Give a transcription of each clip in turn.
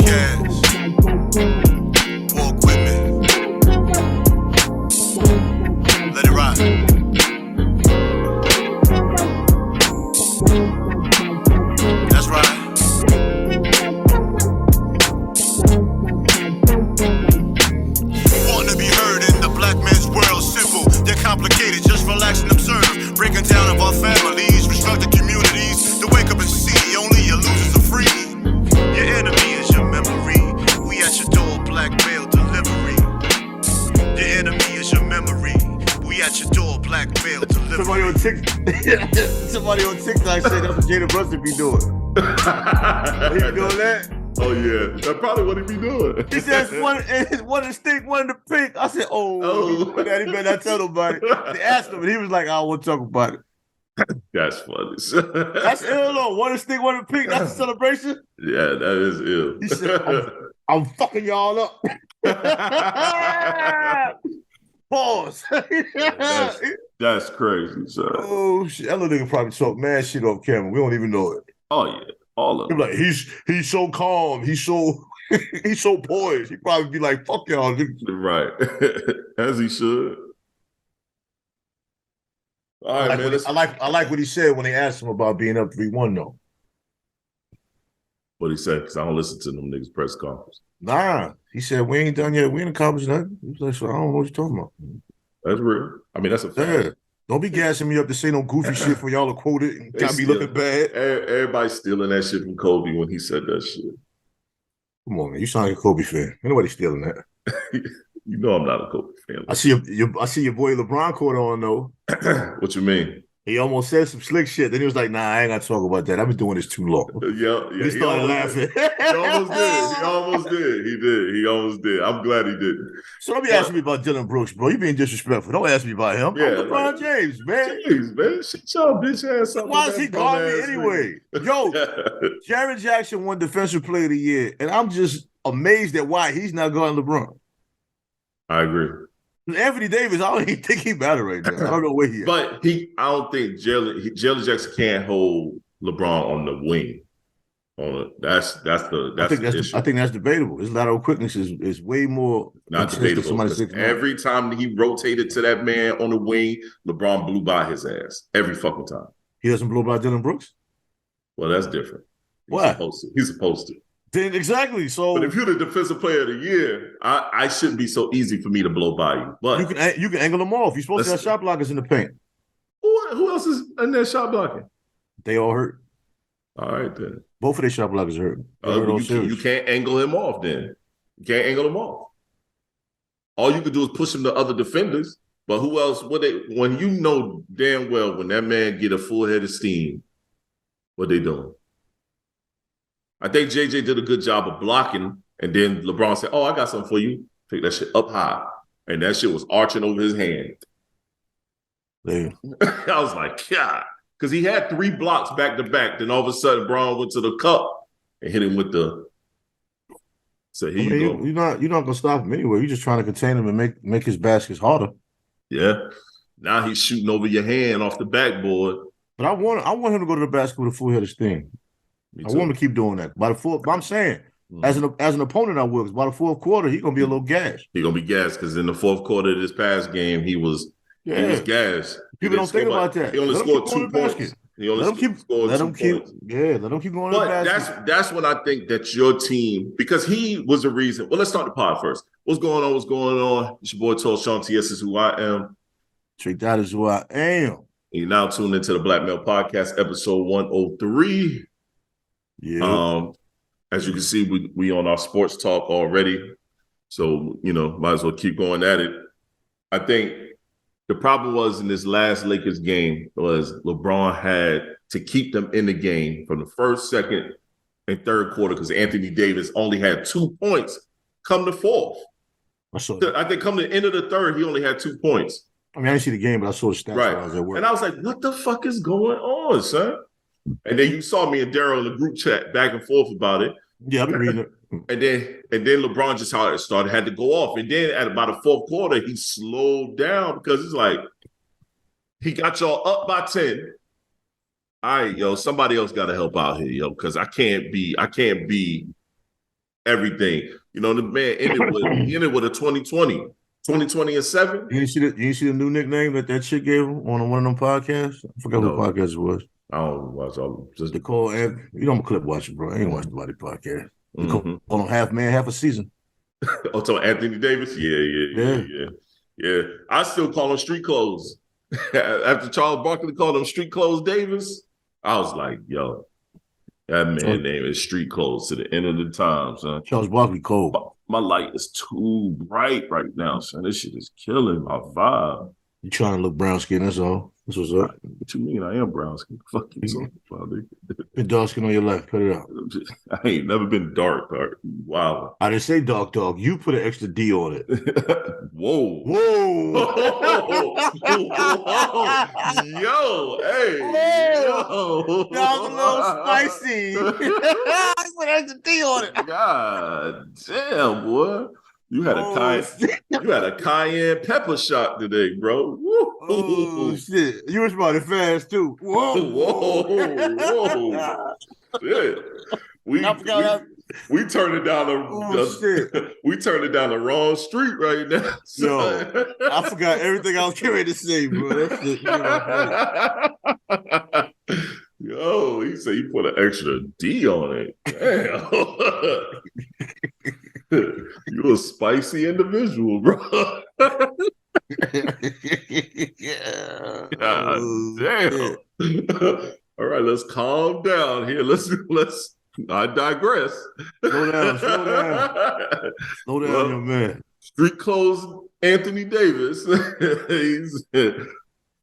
gas. Pour equipment. Let it ride. That's right. Wanting to be heard in the black man's world, simple, they're complicated, just relax and observe. Breaking down of our families, restructured communities, to wake up and see only your losers are free. Your enemy is your memory. We at your door, black mail delivery. Your enemy is your memory. We at your door, black mail delivery. Somebody on TikTok said that's what Jalen Hurts be doing. He be doing that? Oh yeah, that's probably what he be doing. He said one in the stink, one in the pink. I said, oh. Daddy better not tell nobody. They asked him, and he was like, I won't talk about it. That's funny. That's ill though. One in the stink, one in the pink. That's a celebration. Yeah, that is ill. He said, I'm fucking y'all up. Pause. That's crazy, son. Oh shit! That little nigga probably talk mad shit off camera. We don't even know it. Oh yeah, all of him. Like he's so calm. He's so poised. He probably be like, "Fuck y'all." Right, as he should. All right, man. I like what he said when they asked him about being up 3-1 though. What he said? Because I don't listen to them niggas press conference. Nah, he said we ain't done yet. We ain't accomplished nothing. He was like, so I don't know what you're talking about. That's real. I mean, that's a fact. Yeah. Don't be gassing me up to say no goofy shit for y'all to quote it and got me looking bad. Everybody's stealing that shit from Kobe when he said that shit. Come on, man. You sound like a Kobe fan. Ain't nobody stealing that. You know I'm not a Kobe fan. I see your boy LeBron caught on though. What you mean? He almost said some slick shit. Then he was like, nah, I ain't got to talk about that. I've been doing this too long. Yeah. He started laughing. He almost did. He almost did. I'm glad he didn't. So don't be asking me about Dylan Brooks, bro. You being disrespectful. Don't ask me about him. Yeah, I'm LeBron James, man. Jeez, man. Shut your bitch ass up. Why is he guarding me anyway? Yo, Jaren Jackson won Defensive Player of the Year, and I'm just amazed at why he's not guarding LeBron. I agree. Anthony Davis, I don't even think he better right now. I don't know where he is. But I don't think Jalen Jackson can't hold LeBron on the wing. That's the issue. I think that's debatable. His lateral quickness is way more not debatable. Every time he rotated to that man on the wing, LeBron blew by his ass every fucking time. He doesn't blow by Dylan Brooks? Well, that's different. Why? He's supposed to. Then exactly. So, but if you're the defensive player of the year, I shouldn't be so easy for me to blow by you. But you can angle them off. You're supposed to have shot blockers in the paint. Who else is in there shot blocking? They all hurt. All right then. Both of their shot blockers hurt. You can't angle him off then. You can't angle him off. All you can do is push him to other defenders. But who else? When you know damn well when that man get a full head of steam, what they doing? I think JJ did a good job of blocking, and then LeBron said, "Oh, I got something for you." Pick that shit up high, and that shit was arching over his hand. Yeah. I was like, God, because he had 3 blocks back to back. Then all of a sudden, Braun went to the cup and hit him with the. So here you go. You're not gonna stop him anyway. You're just trying to contain him and make his baskets harder. Yeah. Now he's shooting over your hand off the backboard. But I want him to go to the basket with a full head of steam. I want him to keep doing that. By the fourth, I'm saying, as an opponent, I will. Because by the fourth quarter, he's gonna be a little gassed. He's gonna be gassed because in the fourth quarter of this past game, he was gassed. People don't think about that. He only scored 2 points. Let him keep going to the basket. That's when I think that your team, because he was the reason. Well, let's start the pod first. What's going on? It's your boy TALLSHON. TS is who I am. Tre-Dot is who I am. You're now tuned into the Black Male Podcast, episode 103. Yeah. As you can see, we on our sports talk already. So, might as well keep going at it. I think the problem was in this last Lakers game was LeBron had to keep them in the game from the first, second, and third quarter because Anthony Davis only had 2 points come the fourth. I think come the end of the third, he only had 2 points. I mean, I didn't see the game, but I saw the stats. Right. When I was at work. And I was like, what the fuck is going on, son? And then you saw me and Daryl in the group chat back and forth about it. Yeah, I've been reading it. And then LeBron just had to go off. And then at about the fourth quarter, he slowed down because it's like he got y'all up by 10. All right, somebody else got to help out here, because I can't be everything. You know, the man ended with a 2020 and 7. You see the new nickname that chick gave him on one of them podcasts? I forgot what podcast it was. I don't watch all just they call you know I'm a clip watcher, bro. I ain't watched nobody podcast. They call him half man, half a season. Oh, so Anthony Davis? Yeah. I still call him street clothes. After Charles Barkley called him street clothes Davis, I was like, yo, that man name is street clothes to the end of the time, son. Charles Barkley cold. My light is too bright right now, son. This shit is killing my vibe. You trying to look brown skin, that's all. That's what's up. What you mean? I am brown skin. Fuck you, son. Been dark skin on your life. Cut it out. I ain't never been dark. Wow. I didn't say dark dog. You put an extra D on it. Whoa. Yo, hey. Yo. That was a little spicy. I put an extra D on it. God damn, boy. You had a cayenne pepper shot today, bro. Woo. Oh shit! You responded fast too. Whoa. Shit. We turned it down we turned it down the wrong street right now. Yo, I forgot everything I was getting ready to say, bro. That shit, Yo, he said he put an extra D on it. Damn. You're a spicy individual, bro. God damn. All right, let's calm down here. Let's I digress. Slow down, young man. Street clothes Anthony Davis.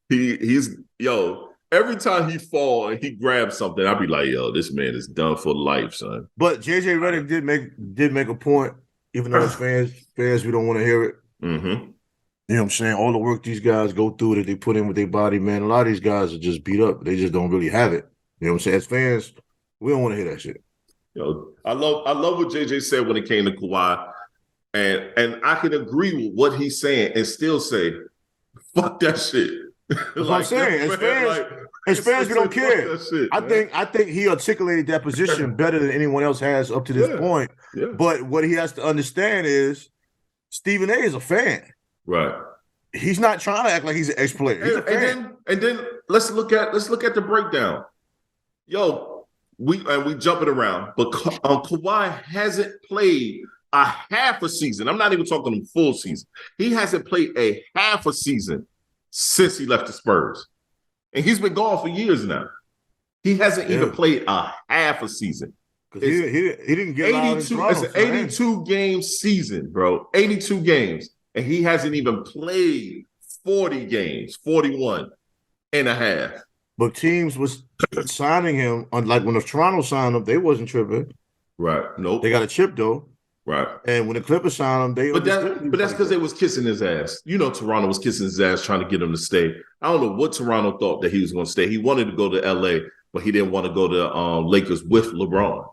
he's yo. Every time he fall and he grabs something, I'll be like, yo, this man is done for life, son. But JJ Redick did make a point, even though as fans, we don't want to hear it. Mm-hmm. You know what I'm saying? All the work these guys go through that they put in with their body, man, a lot of these guys are just beat up. They just don't really have it. You know what I'm saying? As fans, we don't want to hear that shit. Yo, I love what JJ said when it came to Kawhi. And I can agree with what he's saying and still say, fuck that shit. That's what I'm saying. As fans, we don't care. Shit, I think he articulated that position better than anyone else has up to this point. Yeah. But what he has to understand is Stephen A is a fan. Right. He's not trying to act like he's an ex-player. And then let's look at the breakdown. Yo, we jumping around, but Kawhi hasn't played a half a season. I'm not even talking a full season. He hasn't played a half a season since he left the Spurs. And he's been gone for years now. He hasn't even played a half a season. He didn't get 82. It's an 82 game season, bro. 82 games. And he hasn't even played 40 games, 41 and a half. But teams was signing him, like when the Toronto signed him, they wasn't tripping. Right. Nope. They got a chip though. Right. And when the Clippers signed him, But that's because they was kissing his ass. You know, Toronto was kissing his ass trying to get him to stay. I don't know what Toronto thought that he was going to stay. He wanted to go to LA, but he didn't want to go to Lakers with LeBron.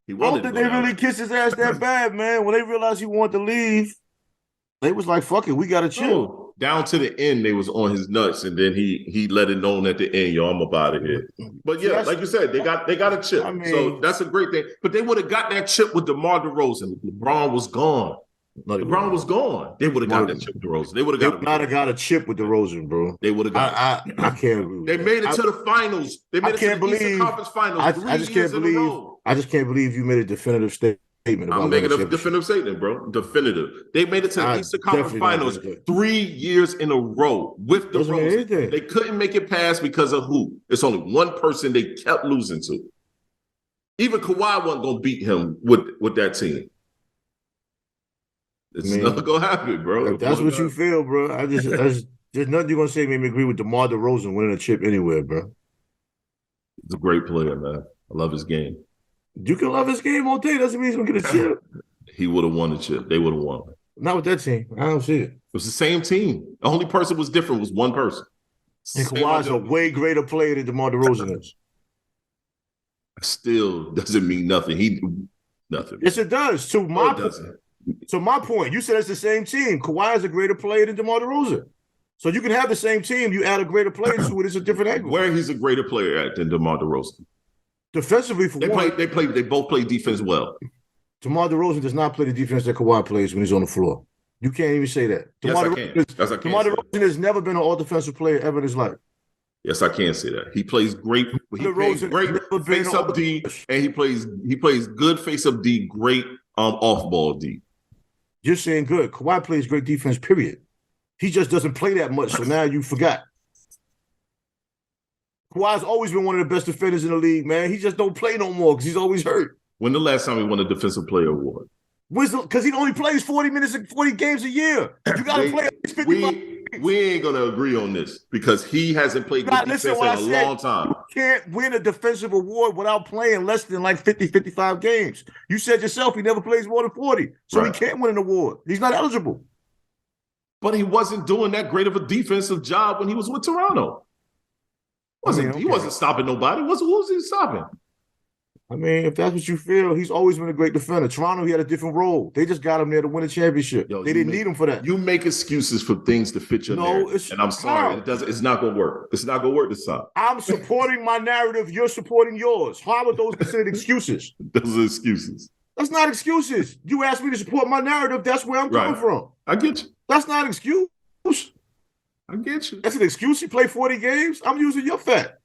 I don't think they really kissed his ass that bad, man. When they realized he wanted to leave, they was like, fuck it, we got to chill. Down to the end, they was on his nuts, and then he let it known at the end, yo, I'm about to hit. But yeah, like you said, they got a chip. I mean, so that's a great thing. But they would have got that chip with DeMar DeRozan. LeBron was gone. LeBron was gone. They would have got that chip with DeRozan. They would have got a chip with DeRozan, bro. They would have got. I can't agree. They made it to the finals. They made it to the Eastern Conference Finals. I just can't believe. I just can't believe you made a definitive statement. I'm making a definitive statement, bro. Definitive. They made it to the Eastern Conference Finals 3 years in a row with the Rose. They couldn't make it past because of who? It's only one person they kept losing to. Even Kawhi wasn't going to beat him with that team. It's not going to happen, bro. If that's what you feel, bro. There's nothing you're going to say made me agree with DeMar DeRozan winning a chip anywhere, bro. He's a great player, man. I love his game. You can love his game all day. Doesn't mean he's going to get a chip. He would have won the chip. They would have won. Not with that team. I don't see it. It was the same team. The only person was different was one person. And Kawhi's a way greater player than DeMar DeRozan is. Still doesn't mean nothing. Nothing. Yes, it does. To my point, you said it's the same team. Kawhi is a greater player than DeMar DeRozan. So you can have the same team. You add a greater player to it. It's a different angle. Where he's a greater player than DeMar DeRozan. Defensively, for they both play defense well. DeMar DeRozan does not play the defense that Kawhi plays when he's on the floor. You can't even say that. DeMar DeRozan has never been an all-defensive player ever in his life. Yes, I can say that. He plays great. He plays great face-up D, and he plays good face-up D, great off-ball D. You're saying good. Kawhi plays great defense, period. He just doesn't play that much, so now you forgot. Kawhi's always been one of the best defenders in the league, man. He just don't play no more because he's always hurt. When the last time he won a Defensive Player Award? Because he only plays 40 minutes and 40 games a year. You got to play at least 55 games. We ain't going to agree on this because he hasn't played good defense in a long time. You can't win a defensive award without playing less than like 50, 55 games. You said yourself he never plays more than 40, so he can't win an award. He's not eligible. But he wasn't doing that great of a defensive job when he was with Toronto. He wasn't stopping nobody. Who was he stopping? I mean, if that's what you feel, he's always been a great defender. Toronto, he had a different role. They just got him there to win a championship. They didn't need him for that. You make excuses for things to fit your narrative. And I'm sorry, it's not going to work. It's not going to work this time. I'm supporting my narrative. You're supporting yours. How are those considered excuses? Those are excuses. That's not excuses. You asked me to support my narrative. That's where I'm coming from. I get you. That's not an excuse. I get you. That's an excuse. You play 40 games. I'm using your fact.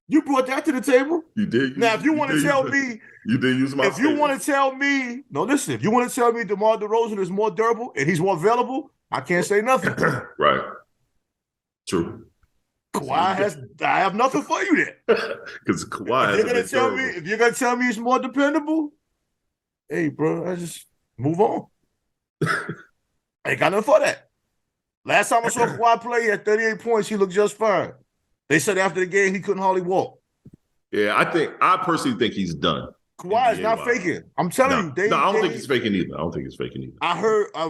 You brought that to the table. You did. Now, if you want to tell me, you did use my. If you want to tell me, no, listen. If you want to tell me DeMar DeRozan is more durable and he's more available, I can't say nothing. Right. True. Kawhi I have nothing for you there. Because Kawhi. If you're gonna tell me he's more dependable, hey, bro, I just move on. I ain't got nothing for that. Last time I saw Kawhi play, he had 38 points. He looked just fine. They said after the game he couldn't hardly walk. Yeah, I personally think he's done. Kawhi is not faking. I'm telling you. I don't think he's faking either. I heard I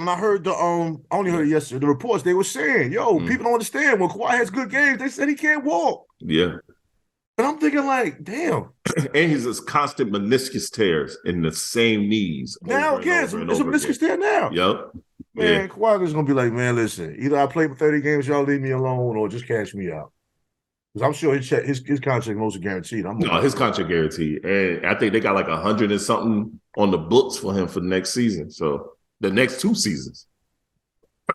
only heard it yesterday. The reports they were saying, people don't understand. When Kawhi has good games, they said he can't walk. Yeah. And I'm thinking like, damn. And he's this constant meniscus tears in the same knees. Now again, it's a meniscus tear now. Yep. Man, Kawhi is gonna be like, man, listen, either I play for 30 games, y'all leave me alone, or just cash me out. Because I'm sure his contract mostly guaranteed. His contract guaranteed. And I think they got like 100 and something on the books for him for the next season. So the next 2 seasons.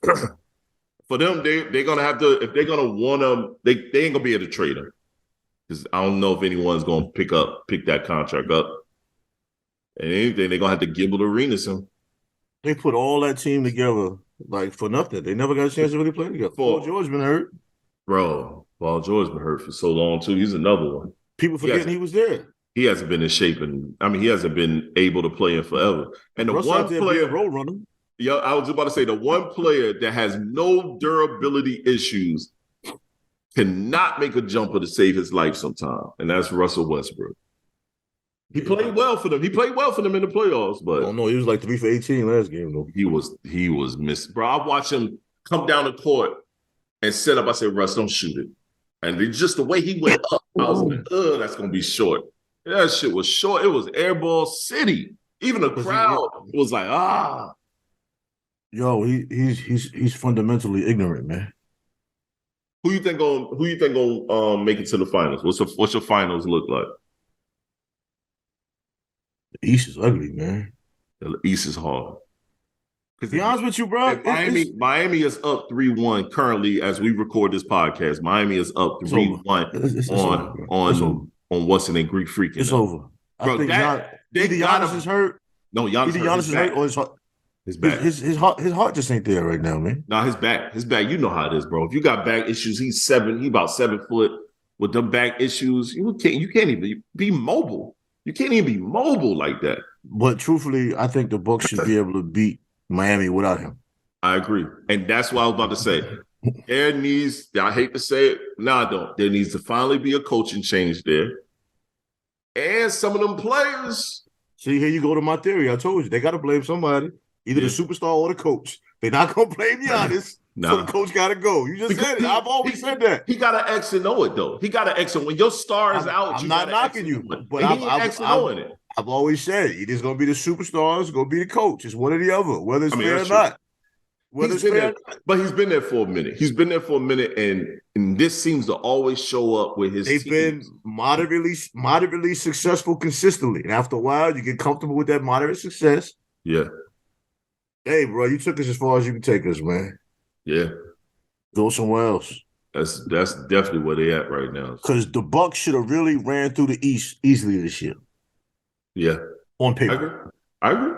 For them, they're gonna have to, if they're gonna want him, they ain't gonna be able to trade him. Because I don't know if anyone's gonna pick that contract up. And anything, they're gonna have to gibble arenas him. They put all that team together like for nothing. They never got a chance to really play together. Paul George been hurt. Bro, Paul George been hurt for so long too. He's another one. People forgetting he was there. He hasn't been in shape, and he hasn't been able to play in forever. And the one player, role runner. Yeah, I was about to say the one player that has no durability issues cannot make a jumper to save his life sometime, and that's Russell Westbrook. He played well for them. He played well for them in the playoffs, but oh no, he was like 3 for 18 last game though. He was missed. Bro, I watched him come down the court and set up. I said, Russ, don't shoot it. And just the way he went up, I was like, that's gonna be short. That shit was short. It was airball city. Even the crowd was like, Yo, he's fundamentally ignorant, man. Who you think gonna make it to the finals? What's your finals look like? The East is ugly, man. The East is hard. To be honest with you, bro, Miami is up 3-1 currently as we record this podcast. Miami is up 3-1 on what's in Greek freaking. It's over. Bro, Giannis is hurt. No, Giannis is hurt. Or his back. His heart just ain't there right now, man. No, his back. You know how it is, bro. If you got back issues, he's about 7 foot with them back issues. You can't even be mobile. You can't even be mobile like that. But truthfully, I think the Bucks should be able to beat Miami without him. I agree. And that's what I was about to say. I hate to say it, no, I don't. There needs to finally be a coaching change there. And some of them players. See, here you go to my theory. I told you, they got to blame somebody, either the superstar or the coach. They're not going to blame Giannis. So the coach got to go. You just said it. I've always said that. He got to X and O it, though. He got to X and when your star is out, I'm not knocking you. But I've always said either it's going to be the superstar or it's going to be the coach. It's one or the other, whether it's fair or not. He's been there, but he's been there for a minute. He's been there for a minute, and this seems to always show up with his They've been moderately successful consistently. And after a while, you get comfortable with that moderate success. Yeah. Hey, bro, you took us as far as you can take us, man. Yeah. Go somewhere else. That's definitely where they at right now. Because the Bucs should have really ran through the East easily this year. Yeah. On paper. I agree.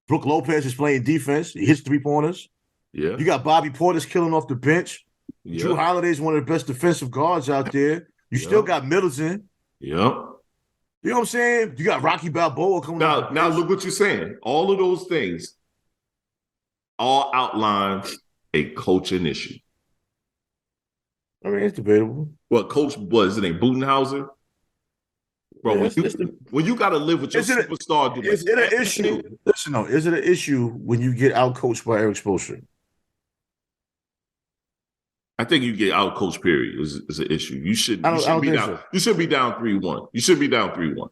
Brook Lopez is playing defense. He hits 3-pointers. Yeah. You got Bobby Portis killing off the bench. Yeah. Drew Holiday is one of the best defensive guards out there. You still got Middleton. Yep. You know what I'm saying? You got Rocky Balboa coming out. Now look what you're saying. All of those things all outline a coaching issue. I mean, it's debatable. Well, coach, what is it name? Budenhauser? Bro, when you got to live with your superstar, is it an issue? Listen, no, is it an issue when you get outcoached by Eric Spoelstra? I think you get outcoached. Period is an issue. You should be down. So. You should be down 3-1. You should be down 3-1.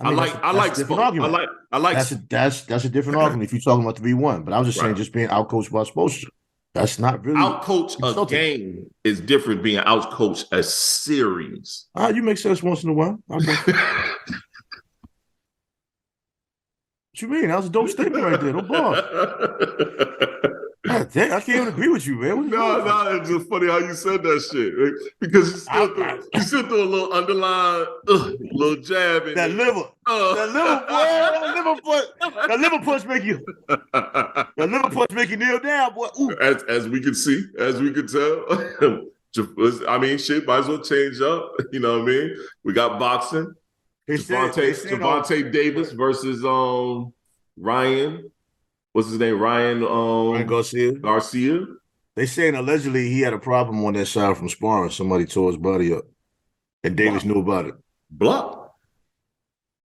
I like Spoelstra. I like. That's a different argument if you're talking about 3-1. But I was just saying, just being outcoached by Spoelstra. That's not really outcoach a game is different being outcoached a series. You make sense once in a while. What you mean? That was a dope statement right there. Don't bluff. God damn, I can't even agree with you, man. No, it's just funny how you said that shit. Right? Because you still threw a little underline, little jab in that liver. That liver punch make you kneel down, boy. Ooh. As we could see, as we could tell. I mean, shit might as well change up. You know what I mean? We got boxing. Javante Davis versus Ryan. What's his name? Ryan Garcia. They saying allegedly he had a problem on that side from sparring. Somebody tore his body up. And Davis knew about it. Blocked?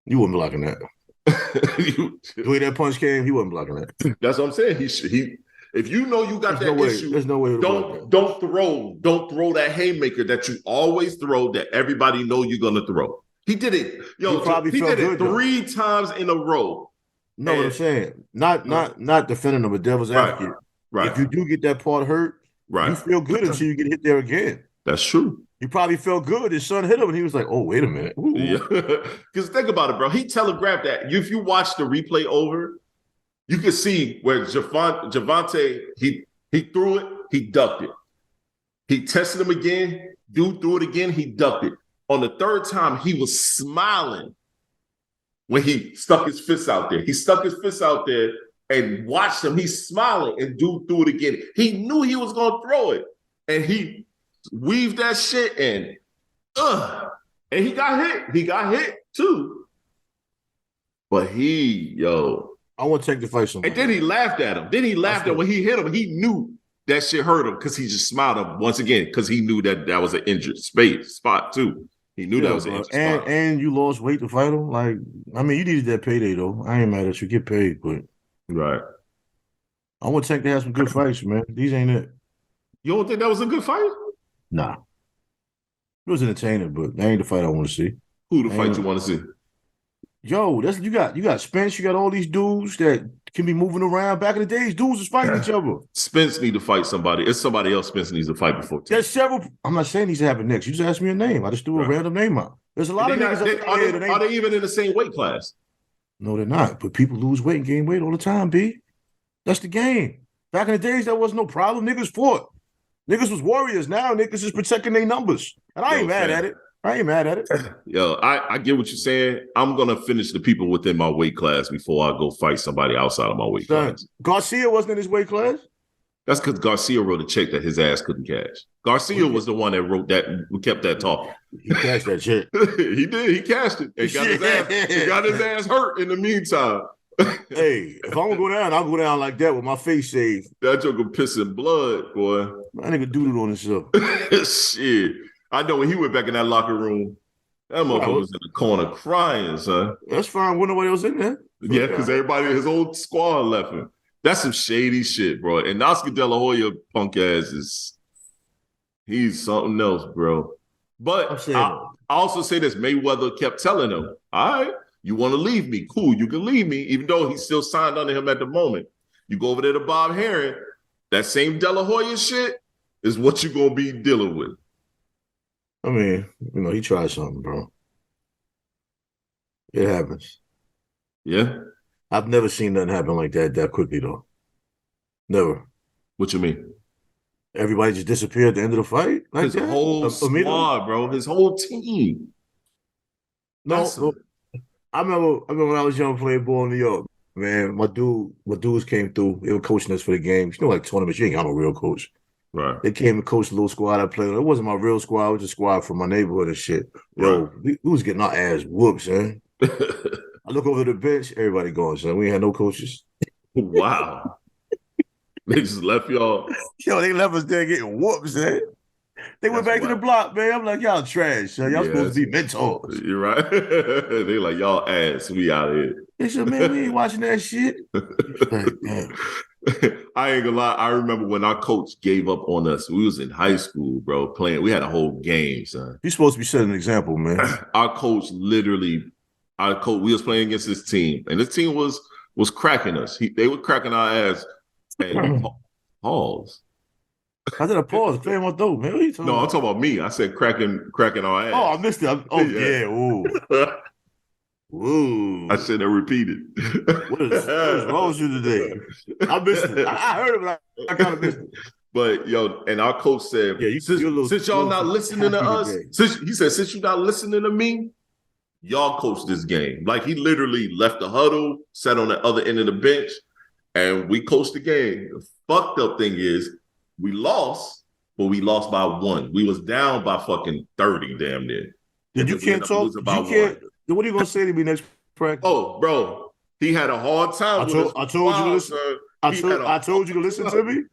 You wasn't blocking that. The way that punch came, he wasn't blocking that. That's what I'm saying. He if you know you got issue, there's no way. Don't throw that haymaker that you always throw that everybody know you're gonna throw. He did it. He did it 3 times in a row. No, what I'm saying, not defending him, but devil's advocate. Right. If you do get that part hurt, you feel good until you get hit there again. That's true. You probably felt good. His son hit him, and he was like, "Oh, wait a minute." Because think about it, bro. He telegraphed that. If you watch the replay over, you can see where Javante he threw it, he ducked it. He tested him again. Dude threw it again. He ducked it. On the 3rd time, he was smiling. When he stuck his fist out there. He stuck his fist out there and watched him. He's smiling, and dude threw it again. He knew he was going to throw it. And he weaved that shit in. And he got hit. He got hit, too. But I want to take the fight somewhere. And then he laughed at him. Then he laughed at when he hit him. He knew that shit hurt him because he just smiled at him once again because he knew that was an injured spot, too. He knew that was an spot. And you lost weight to fight him. Like, I mean, you needed that payday though. I ain't mad at you. Get paid, but right. I want Tank to have some good fights, man. These ain't it. You don't think that was a good fight? Nah. It was entertaining, but that ain't the fight I want to see. Who the fight you want to see? Yo, you got Spence. You got all these dudes that can be moving around. Back in the days, dudes was fighting each other. Spence need to fight somebody. It's somebody else Spence needs to fight before. There's several. I'm not saying these happen next. You just asked me a name. I just threw a random name out. There's a lot of niggas. Are they even in the same weight class? No, they're not. But people lose weight and gain weight all the time, B. That's the game. Back in the days, that was no problem. Niggas fought. Niggas was warriors. Now niggas is protecting their numbers. And I ain't mad at it. Yo, I get what you're saying. I'm going to finish the people within my weight class before I go fight somebody outside of my weight class. Garcia wasn't in his weight class? That's because Garcia wrote a check that his ass couldn't cash. Garcia was the one that wrote that, who kept that talking. He cashed that check. He did. He cashed it. And got his ass hurt in the meantime. Hey, if I'm going to go down, I'll go down like that with my face saved. That joker pissing blood, boy. My nigga doodled on himself. Shit. I know when he went back in that locker room, that motherfucker was in the corner crying, son. That's fine. When nobody else in there. Yeah, because everybody, his old squad left him. That's some shady shit, bro. And Oscar De La Hoya punk ass he's something else, bro. But I also say this, Mayweather kept telling him, all right, you want to leave me? Cool, you can leave me, even though he's still signed under him at the moment. You go over there to Bob Herron, that same De La Hoya shit is what you're going to be dealing with. I mean, he tried something, bro. It happens. Yeah? I've never seen nothing happen like that quickly, though. Never. What you mean? Everybody just disappeared at the end of the fight? Like His whole squad, bro. His whole team. No, I remember when I was young playing ball in New York, man, my dudes came through. They were coaching us for the games. Like tournaments, you ain't got no real coach. Right. They came and coached the little squad I played on. It wasn't my real squad. It was a squad from my neighborhood and shit. Yo, we was getting our ass whooped, man. I look over the bench, everybody going, son. We ain't had no coaches. Wow. They just left y'all. Yo, they left us there getting whooped, man. They went back to the block, man. I'm like, y'all trash, son. Y'all supposed to be mentors. You're right. They like, y'all ass. We out here. They said, man, we ain't watching that shit. Like, damn. I ain't gonna lie. I remember when our coach gave up on us. We was in high school, bro, playing. We had a whole game, son. You're supposed to be setting an example, man. Our coach we was playing against this team, and this team was cracking us. They were cracking our ass. And pause. I did a pause. Clear my throat, man. What are you talking about? I'm talking about me. I said cracking our ass. Oh, I missed it. Yeah. Ooh. Ooh. I should have repeated. What is wrong with you today? I missed it. I heard it, but I kind of missed it. But and our coach said, since y'all not listening to us, since you're not listening to me, y'all coach this game. Like he literally left the huddle, sat on the other end of the bench, and we coached the game. The fucked up thing is we lost, but we lost by 1. We was down by fucking 30 damn near. What are you going to say to me next practice? Oh, bro, he had a hard time I told you to listen. I told you to listen to me.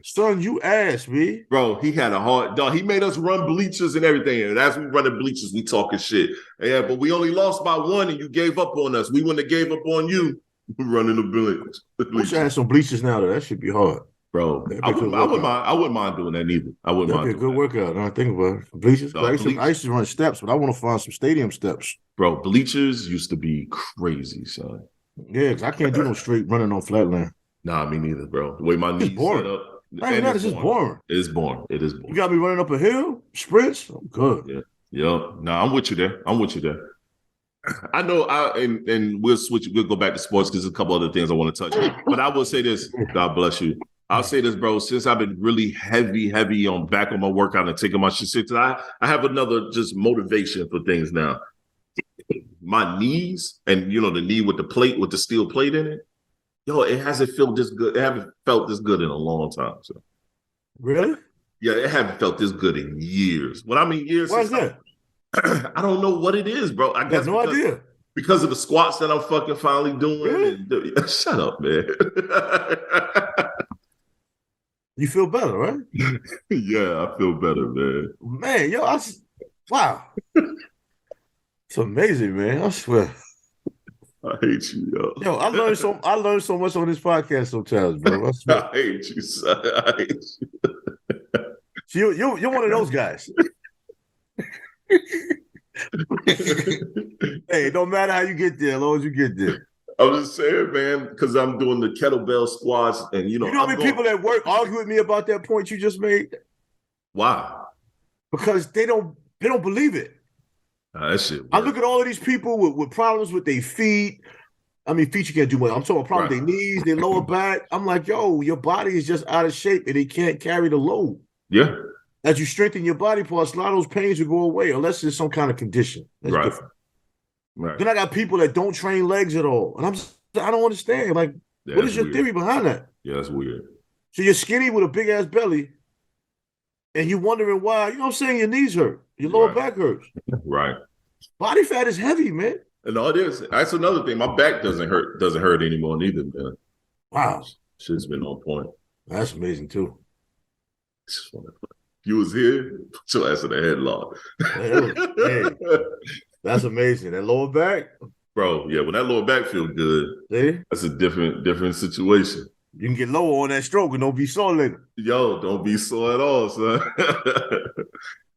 Son, you asked me. Bro, he had a hard dog. He made us run bleachers and everything. And as we running bleachers, we talking shit. Yeah, but we only lost by 1 and you gave up on us. We wouldn't have gave up on you. We're running the bleachers. I wish I had some bleachers now, though. That should be hard. Bro, I wouldn't mind doing that neither. I wouldn't mind. That'd be a good workout. I think about it. Bleachers. I used to run steps, but I want to find some stadium steps. Bro, bleachers used to be crazy, son. Yeah, because I can't do no straight running on flatland. Nah, me neither, bro. The way my knees set up. It's just boring. It is boring. You got me running up a hill, sprints. I'm good. Yeah. Nah, I'm with you there. I know. And we'll switch. We'll go back to sports because there's a couple other things I want to touch on. But I will say this. God bless you. I'll say this, bro. Since I've been really heavy on back on my workout and taking my shit, I have another just motivation for things now. My knees and the knee with the steel plate in it. Yo, it hasn't felt this good. It haven't felt this good in a long time. So. Really? Yeah, it haven't felt this good in years. When I mean years, why is that? I don't know what it is, bro. I guess no idea. Because of the squats that I'm fucking finally doing. Really? Shut up, man. You feel better, right? Yeah, I feel better, man. Man, yo, wow. It's amazing, man. I swear. I hate you, yo. Yo, I learned so much on this podcast sometimes, bro. I swear. I hate you, son. I hate you. You're one of those guys. Hey, it don't matter how you get there, as long as you get there. I'm just saying, man, because I'm doing the kettlebell squats, and you know how many people at work argue with me about that point you just made? Why? Because they don't believe it. That shit. I look at all of these people with problems with their feet. I mean, feet you can't do much. I'm talking about problems with their knees, their lower back. I'm like, yo, your body is just out of shape and it can't carry the load. Yeah. As you strengthen your body parts, a lot of those pains will go away unless there's some kind of condition. That's different. Right. Then I got people that don't train legs at all. And I don't understand. Like, what is your theory behind that? Yeah, that's weird. So you're skinny with a big ass belly, and you're wondering why, you know what I'm saying, your knees hurt, your lower back hurts. Right. Body fat is heavy, man. No, it is. That's another thing. My back doesn't hurt anymore neither, man. Wow. Shit's been on point. That's amazing too. You was here, put your ass in a headlock. Hey, that's amazing. That lower back, bro. Yeah, when that lower back feel good, that's a different situation. You can get lower on that stroke and don't be sore later. Yo, don't be sore at all, son.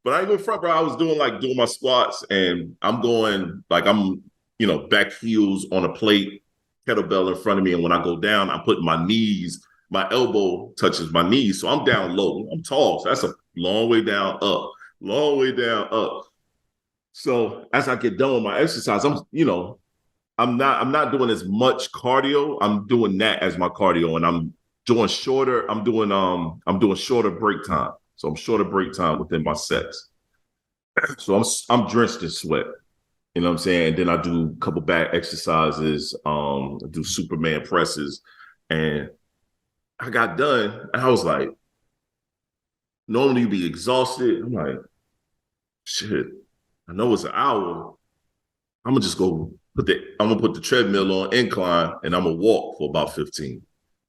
But I ain't going front, bro. I was doing my squats, and I'm going back heels on a plate, kettlebell in front of me, and when I go down, I'm putting my knees, my elbow touches my knees, so I'm down low. I'm tall, so that's a long way down up. So as I get done with my exercise, I'm not doing as much cardio. I'm doing that as my cardio, and I'm doing shorter. I'm doing shorter break time. So I'm shorter break time within my sets. So I'm drenched in sweat. You know what I'm saying? And then I do a couple back exercises. I do Superman presses, and I got done. And I was like, normally you'd be exhausted. I'm like, shit. I know it's an hour. I'm gonna just go put the treadmill on incline, and I'm gonna walk for about 15.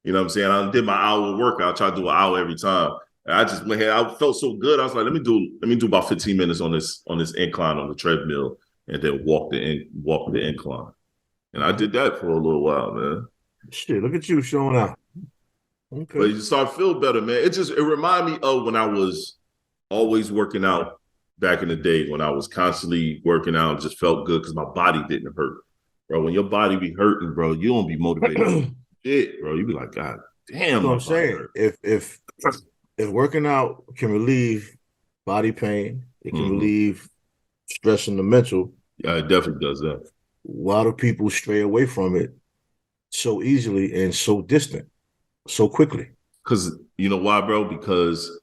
You know what I'm saying? I did my hour workout. I try to do an hour every time. And I just went ahead. I felt so good. I was like, let me do about 15 minutes on this incline on the treadmill, and then walk the incline. And I did that for a little while, man. Shit, look at you showing out. Okay. But you start to feel better, man. It reminded me of when I was always working out back in the day, when I was constantly working out, just felt good because my body didn't hurt. Bro, when your body be hurting, bro, you don't be motivated. Shit, bro. You be like, God damn. That's what I'm saying. If working out can relieve body pain, it can relieve stress in the mental. Yeah, it definitely does that. Why do people stray away from it so easily and so distant, so quickly? Because you know why, bro? Because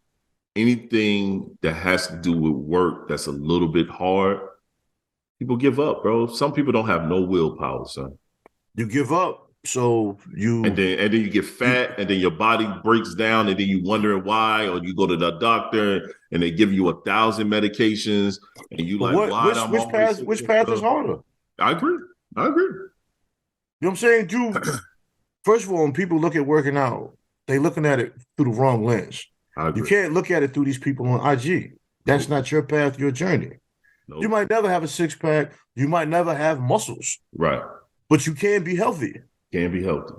anything that has to do with work that's a little bit hard, people give up, bro. Some people don't have no willpower, son. You give up, so you and then you get fat, and then your body breaks down, and then you wondering why, or you go to the doctor and they give you 1,000 medications, and you which path is harder? I agree. You know what I'm saying? First of all, when people look at working out, they looking at it through the wrong lens. You can't look at it through these people on IG. That's not your path, your journey. Nope. You might never have a six-pack. You might never have muscles. Right. But you can be healthy. Can be healthy.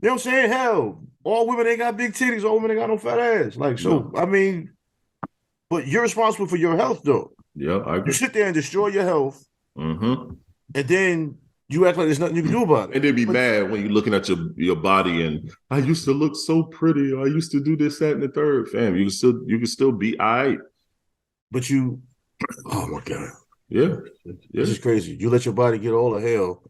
You know what I'm saying? Hell, all women ain't got big titties. All women ain't got no fat ass. I mean, but you're responsible for your health, though. Yeah, I agree. You sit there and destroy your health, and then you act like there's nothing you can do about it. And then be mad when you're looking at your body and I used to look so pretty. I used to do this, that, and the third. Fam, you can still be all right. But you, oh my God. Yeah. This is crazy. You let your body get all the hell.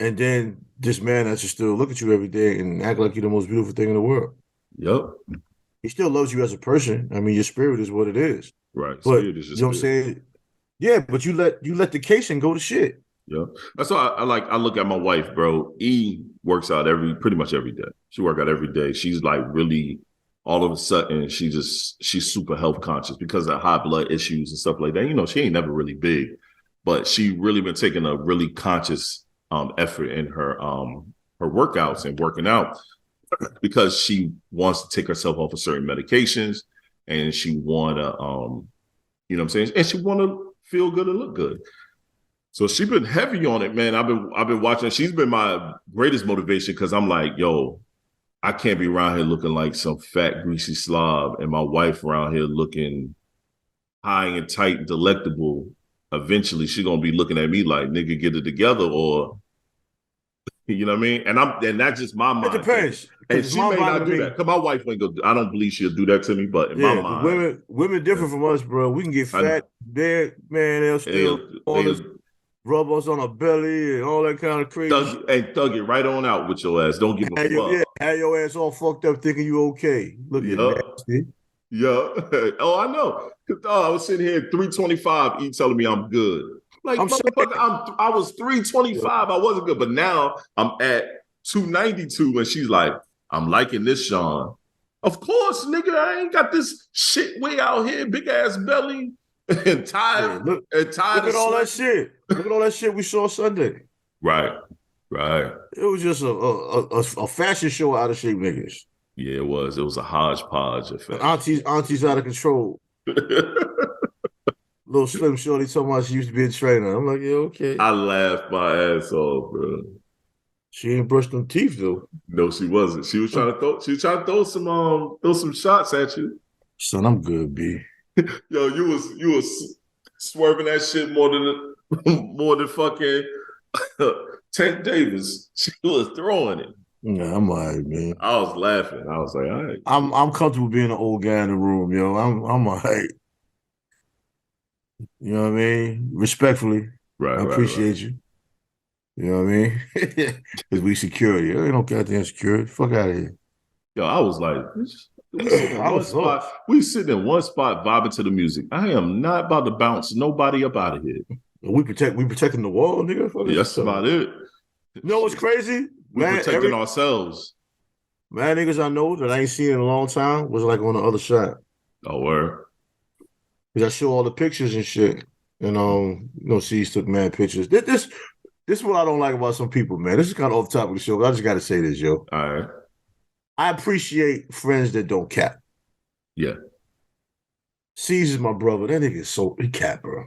And then this man has to still look at you every day and act like you're the most beautiful thing in the world. Yep. He still loves you as a person. I mean, your spirit is what it is. Right. But spirit is you know what I'm saying? Yeah, but you let the casing go to shit. Yeah. That's why I look at my wife, bro. E works out pretty much every day. She works out every day. She's like really, all of a sudden, she's super health conscious because of high blood issues and stuff like that. You know, she ain't never really big, but she really been taking a really conscious effort in her workouts and working out because she wants to take herself off of certain medications, and she wanna you know what I'm saying, and she wanna feel good and look good. So she's been heavy on it, man. I've been watching. She's been my greatest motivation because I'm like, yo, I can't be around here looking like some fat, greasy slob, and my wife around here looking high and tight and delectable. Eventually, she's gonna be looking at me like, nigga, get it together, or you know what I mean? And that's just my mind. It depends. And she may not do that. Because my wife ain't go. I don't believe she'll do that to me, but in my mind, women different from us, bro. We can get fat, dead, man. They'll still rub us on our belly and all that kind of crazy thug it right on out with your ass. Don't give a fuck. Yeah, have your ass all fucked up thinking you okay. Look at nasty. Yeah. Oh, I know. I was sitting here at 325, E telling me I'm good. Like, motherfucker, I was 325. I wasn't good, but now I'm at 292, and she's like, I'm liking this, Sean. Of course, nigga, I ain't got this shit way out here, big ass belly and tired. Look at all that shit. Look at all that shit we saw Sunday. Right. It was just a fashion show of out of shape niggas. Yeah, it was. It was a hodgepodge effect. Auntie's out of control. Little slim shorty talking about she used to be a trainer. I'm like, yeah, okay. I laughed my ass off, bro. She ain't brushed them teeth though. No, she wasn't. She was trying to throw some shots at you. Son, I'm good, B. Yo, you was swerving that shit more than fucking Tank Davis, she was throwing it. Yeah, I'm all right, man. I was laughing. I was like, all right. I'm comfortable being an old guy in the room, yo. I'm all right. You know what I mean? Respectfully. Right, I appreciate you. You know what I mean? Because we security. There ain't no goddamn security. Fuck out of here. Yo, I was like, we sitting in one spot vibing to the music. I am not about to bounce nobody up out of here. We protecting the wall, nigga. Yeah, that's about it. You know what's crazy? We protecting ourselves. Man, niggas I know that I ain't seen in a long time was like on the other side. Oh, word. Because I show all the pictures and shit. And C's took mad pictures. This is what I don't like about some people, man. This is kind of off topic of the show, but I just gotta say this, yo. All right. I appreciate friends that don't cap. Yeah. C's is my brother. That nigga is he cap, bro.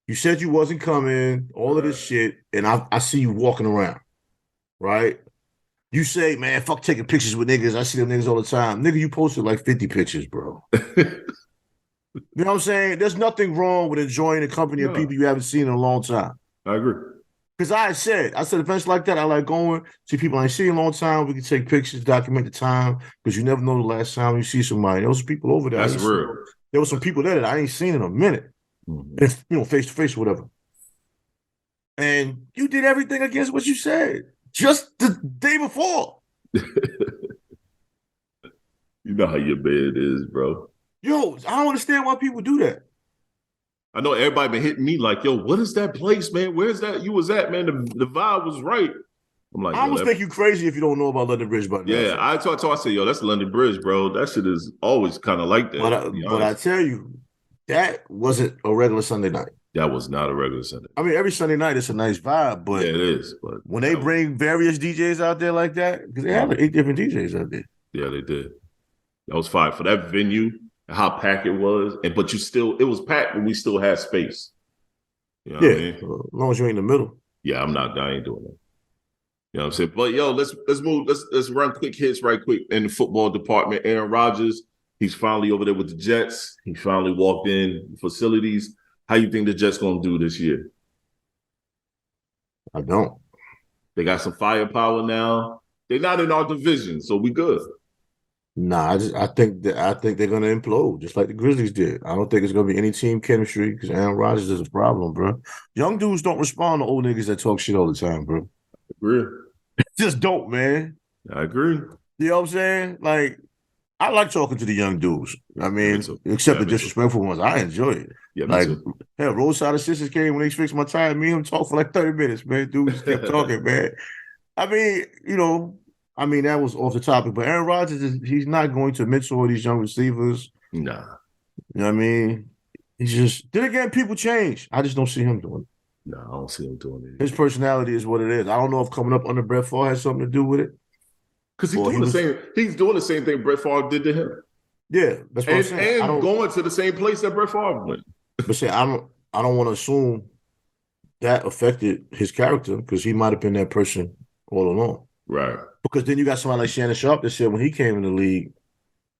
You said you wasn't coming, all of this shit, and I see you walking around, right? You say, man, fuck taking pictures with niggas. I see them niggas all the time. Nigga, you posted like 50 pictures, bro. You know what I'm saying? There's nothing wrong with enjoying the company of people you haven't seen in a long time. I agree. Because I said events like that, I like going, see people I ain't seen in a long time. We can take pictures, document the time, because you never know the last time you see somebody. There was people over there. That's real. There was some people there that I ain't seen in a minute. Mm-hmm. And, face to face or whatever. And you did everything against what you said just the day before. You know how your bed is, bro. Yo, I don't understand why people do that. I know everybody been hitting me like, yo, what is that place, man? Where's that? You was at, man. The vibe was right. I'm like, I almost think you crazy if you don't know about London Bridge by now. Yeah, I said, yo, that's London Bridge, bro. That shit is always kind of like that. But I tell you, that wasn't a regular Sunday night. That was not a regular Sunday. I mean, every Sunday night it's a nice vibe, but yeah, it is. But when they bring various DJs out there like that, because they have like 8 different DJs out there. Yeah, they did. That was fine for that venue. How packed it was, but it was packed, but we still had space. You know what I mean? As long as you're in the middle. Yeah, I ain't doing that. You know what I'm saying? But yo, let's move. Let's run quick hits right quick in the football department. Aaron Rodgers, he's finally over there with the Jets. He finally walked in facilities. How you think the Jets gonna do this year? I don't. They got some firepower now. They're not in our division, so we good. Nah, I think they're gonna implode, just like the Grizzlies did. I don't think it's gonna be any team chemistry because Aaron Rodgers is a problem, bro. Young dudes don't respond to old niggas that talk shit all the time, bro. Agree. Just don't, man. I agree. You know what I'm saying? Like, I like talking to the young dudes. I mean, except the disrespectful ones. I enjoy it. Yeah, like, hell, Roadside Assistants came when they fixed my tire. Me and him talked for like 30 minutes, man. Dude just kept talking, man. I mean, that was off the topic, but Aaron Rodgers, he's not going to mentor these young receivers. Nah. You know what I mean? He's just, then again, people change. I just don't see him doing it. No, I don't see him doing it. His personality is what it is. I don't know if coming up under Brett Favre has something to do with it. Because he's doing the same thing Brett Favre did to him. Yeah, that's what I'm saying. And going to the same place that Brett Favre went. But say, I don't want to assume that affected his character because he might have been that person all along. Right. Because then you got somebody like Shannon Sharp that said when he came in the league,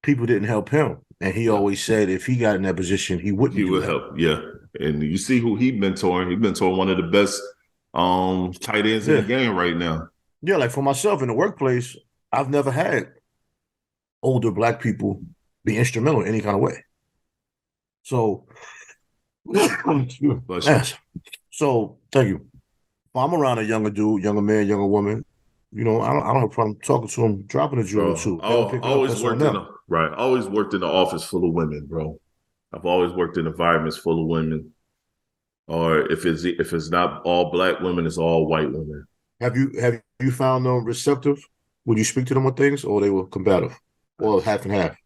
people didn't help him. And he always said if he got in that position, he wouldn't. He would help, yeah. And you see who he mentoring. He mentoring one of the best tight ends in the game right now. Yeah, like for myself in the workplace, I've never had older black people be instrumental in any kind of way. So, so thank you. If I'm around a younger dude, younger man, younger woman, I don't have a problem talking to him, dropping a jewel or two. Always worked in the office full of women, bro. I've always worked in environments full of women. Or if it's not all black women, it's all white women. Have you found them receptive? Would you speak to them on things, or they were combative, or half and half?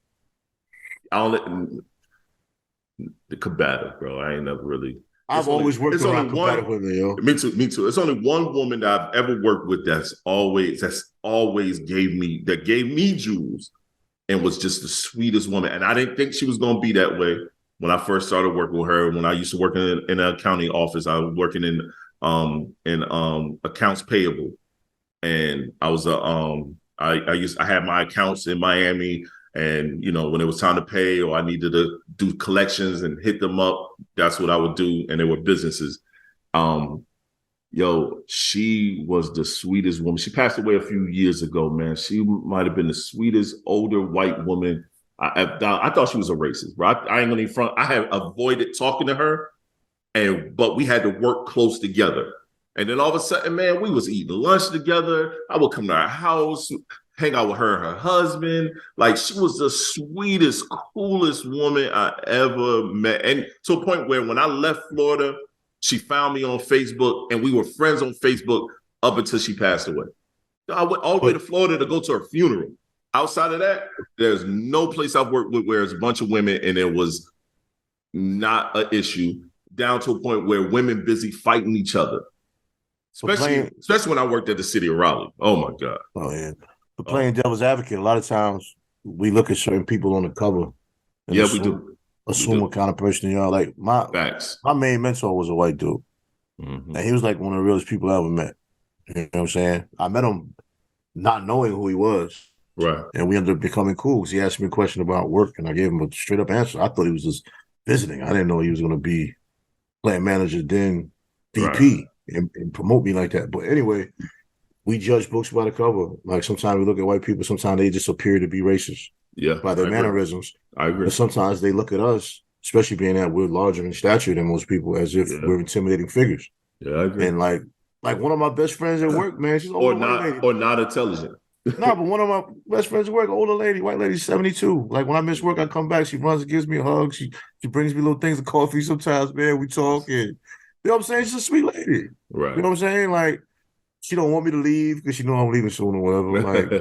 The combative, bro. I ain't never really. I've always worked around combative women, yo. Me too. It's only one woman that I've ever worked with that always gave me jewels and was just the sweetest woman. And I didn't think she was gonna be that way when I first started working with her. When I used to work in an accounting office, I was working in accounts payable, and I was I had my accounts in Miami. And, when it was time to pay or I needed to do collections and hit them up, that's what I would do. And they were businesses. Yo, she was the sweetest woman. She passed away a few years ago, man. She might have been the sweetest older white woman. I thought she was a racist, bro. I ain't gonna even front. I have avoided talking to her, but we had to work close together. And then all of a sudden, man, we was eating lunch together. I would come to her house, hang out with her and her husband. Like, she was the sweetest, coolest woman I ever met. And to a point where when I left Florida, she found me on Facebook, and we were friends on Facebook up until she passed away. I went all the way to Florida to go to her funeral. Outside of that, there's no place I've worked with where there's a bunch of women and it was not an issue, down to a point where women busy fighting each other. Especially when I worked at the city of Raleigh. Oh, my God. Oh, yeah. But playing devil's advocate, a lot of times we look at certain people on the cover. Yeah, we do. Assume what kind of person you are. Like, my main mentor was a white dude. Mm-hmm. And he was like one of the realest people I ever met. You know what I'm saying? I met him not knowing who he was. Right. And we ended up becoming cool because he asked me a question about work and I gave him a straight up answer. I thought he was just visiting. I didn't know he was going to be plant manager, then VP, and promote me like that. But anyway, we judge books by the cover. Like, sometimes we look at white people, sometimes they just appear to be racist by their mannerisms. I agree. But sometimes they look at us, especially being that we're larger in stature than most people, as if we're intimidating figures. Yeah, I agree. And like one of my best friends at work, man, she's older lady. Or not intelligent. No, but one of my best friends at work, older lady, white lady, 72. Like, when I miss work, I come back, she runs and gives me a hug. She brings me little things of coffee sometimes, man. We talk, and you know what I'm saying? She's a sweet lady. Right. You know what I'm saying? Like, she don't want me to leave because she know I'm leaving soon or whatever. Like,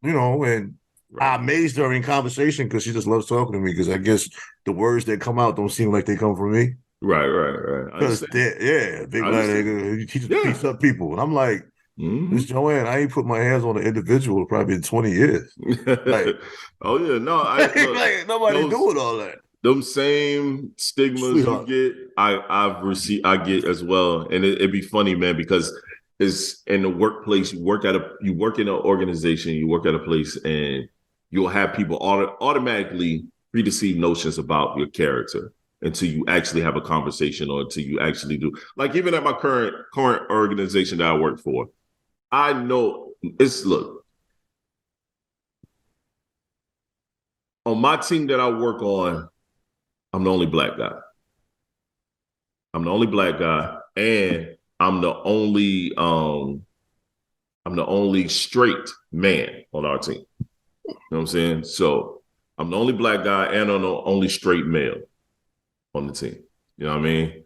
you know, and I amazed her in conversation because she just loves talking to me, because I guess the words that come out don't seem like they come from me. Right. Because, big black nigga, he just beats up people. And I'm like, Miss Joanne, I ain't put my hands on an individual probably in 20 years. Like, oh, yeah, no. Like, nobody doing all that. Them same stigmas you get, I get as well. And it'd be funny, man, because it's in the workplace, you work in an organization, you work at a place, and you'll have people automatically preconceived notions about your character until you actually have a conversation, or until you actually do. Like, even at my current organization that I work for, I know on my team that I work on, I'm the only black guy. And I'm the only straight man on our team. You know what I'm saying? So I'm the only black guy and I'm the only straight male on the team. You know what I mean?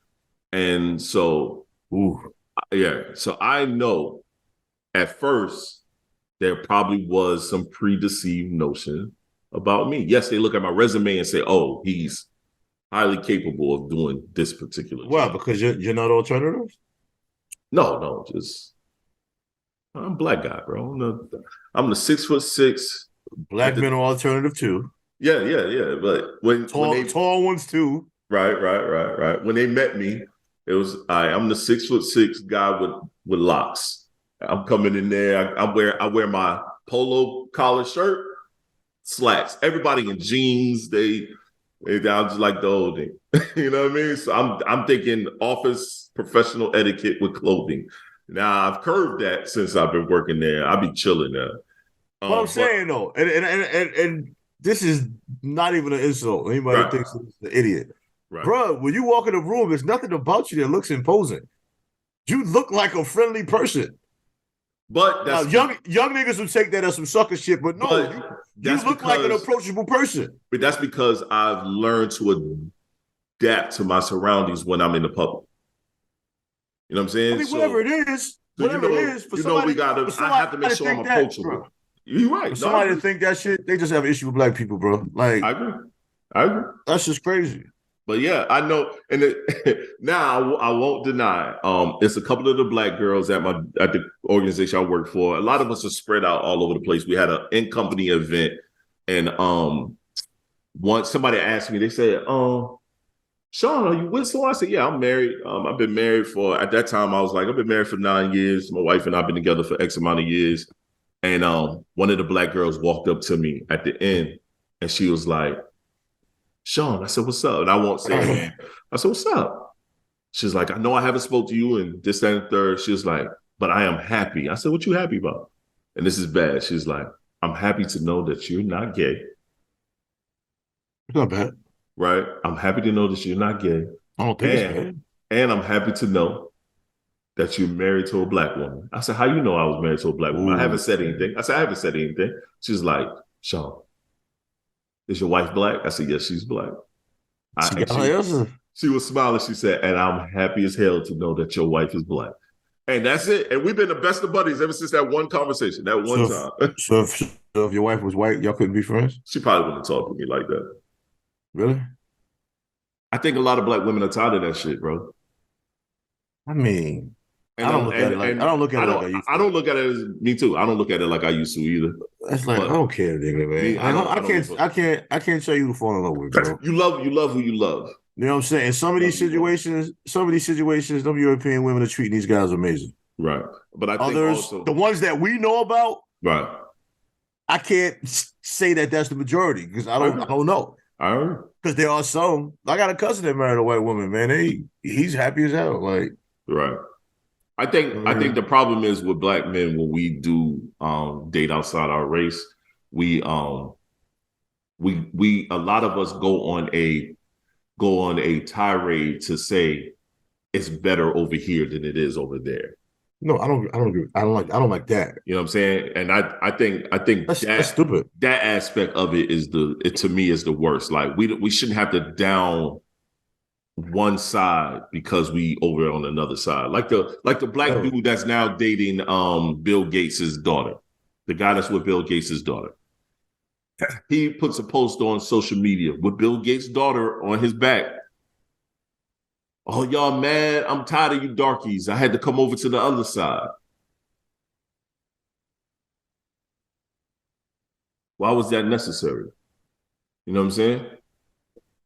And so, so I know at first there probably was some predeceived notion about me. Yes, they look at my resume and say, oh, he's highly capable of doing this particular job. Because you're not alternative? No, just I'm a black guy, bro. I'm the 6'6". Black men are alternative too. Yeah. But when tall ones too. Right. When they met me, it was I'm the 6'6" guy with locks. I'm coming in there. I wear my polo collar shirt, slacks. Everybody in jeans. I'm just like the old thing. You know what I mean? So I'm thinking office professional etiquette with clothing. Now I've curved that since I've been working there. I'll be chilling now. What I'm saying though, and this is not even an insult. Anybody thinks it's an idiot. Right. Bro, when you walk in a room, there's nothing about you that looks imposing. You look like a friendly person. But now, young niggas would take that as some sucker shit, but no, you look like an approachable person. But that's because I've learned to adapt to my surroundings when I'm in the public. You know what I'm saying? I mean, whatever it is, I have to make sure I'm approachable. You're right. For somebody to think that shit, they just have an issue with black people, bro. Like, I agree. That's just crazy. But yeah, I know, and now I won't deny. It's a couple of the black girls at the organization I work for. A lot of us are spread out all over the place. We had an in-company event, and once somebody asked me, they said, "Sean, are you with someone?" I said, "Yeah, I'm married. I've been married for." At that time, I was like, "I've been married for 9 years. My wife and I've been together for X amount of years." And one of the black girls walked up to me at the end, and she was like, "Sean," I said, "What's up?" And I won't say it. I said, "What's up?" She's like, I know I haven't spoke to you and this, that, and the third. She was like, but I am happy. I said, what you happy about? And this is bad. She's like, I'm happy to know that you're not gay. It's not bad. Right? I'm happy to know that you're not gay. I don't think it's bad. And I'm happy to know that you're married to a black woman. I said, how you know I was married to a black woman? I haven't said anything. I said, I haven't said anything. She's like, Sean, is your wife black? I said, yes, she's black. She was smiling. She said, and I'm happy as hell to know that your wife is black. And that's it. And we've been the best of buddies ever since that one conversation, that one time. So if your wife was white, y'all couldn't be friends? She probably wouldn't talk to me like that. Really? I think a lot of black women are tired of that shit, bro. I mean, I don't look at it like I used to. I don't look at it as me too. I don't look at it like I used to either. That's like, I don't care, nigga, man. I can't tell you to fall in love with, bro. You love who you love. You know what I'm saying? In some of these situations, them European women are treating these guys amazing. Right. But I think others, also, the ones that we know about, right. I can't say that that's the majority because I don't know. Because there are some. I got a cousin that married a white woman, man. He's happy as hell. Like, right. I think the problem is with black men when we do date outside our race, we a lot of us go on a tirade to say it's better over here than it is over there. No, I don't agree. I don't like that. You know what I'm saying? And I think that's stupid. That aspect of it is to me is the worst. Like we shouldn't have to down one side because we over on another side. Like the black dude that's now dating Bill Gates's daughter. The guy that's with Bill Gates's daughter. He puts a post on social media with Bill Gates' daughter on his back. Oh, y'all mad? I'm tired of you darkies. I had to come over to the other side. Why was that necessary? You know what I'm saying?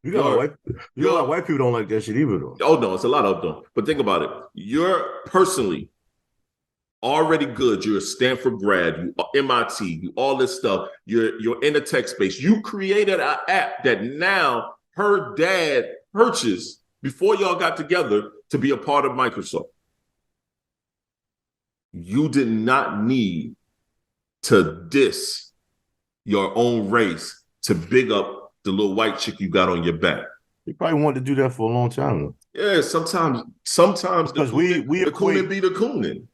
You know, white people don't like that shit either, though. Oh, no, it's a lot of them. But think about it. You're personally already good. You're a Stanford grad. You are MIT. You all this stuff. You're in the tech space. You created an app that now her dad purchased before y'all got together to be a part of Microsoft. You did not need to diss your own race to big up the little white chick you got on your back. You probably wanted to do that for a long time, though. Yeah, sometimes because we the coonin be the coonin.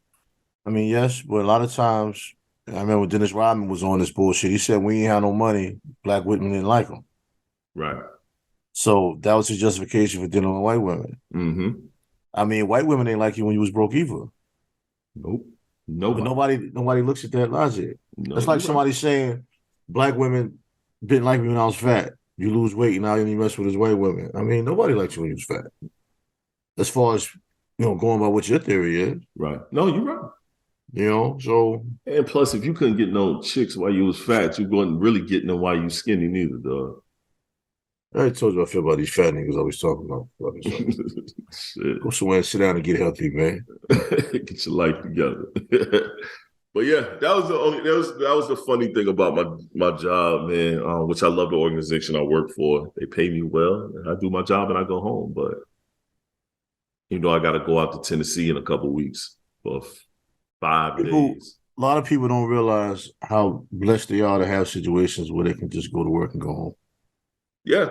I mean, yes, but a lot of times, I remember Dennis Rodman was on this bullshit. He said, we ain't had no money, black women didn't like him. Right. So that was his justification for dealing with white women. Mm-hmm. I mean, white women ain't like you when you was broke either. Nope. Nobody looks at that logic. That's like somebody saying black women didn't like me when I was fat. You lose weight, now you mess with his white women. I mean, nobody likes you when you was fat. As far as, going by what your theory is. Right. No, you're right. So. And plus, if you couldn't get no chicks while you was fat, you wasn't really getting them while you skinny neither, dog. I already told you I feel about these fat niggas always talking about. Shit. Go somewhere and sit down and get healthy, man. Get your life together. But yeah, that was the funny thing about my job, man. Which I love the organization I work for. They pay me well. I do my job and I go home. But I got to go out to Tennessee in a couple of weeks for 5 days. A lot of people don't realize how blessed they are to have situations where they can just go to work and go home. Yeah.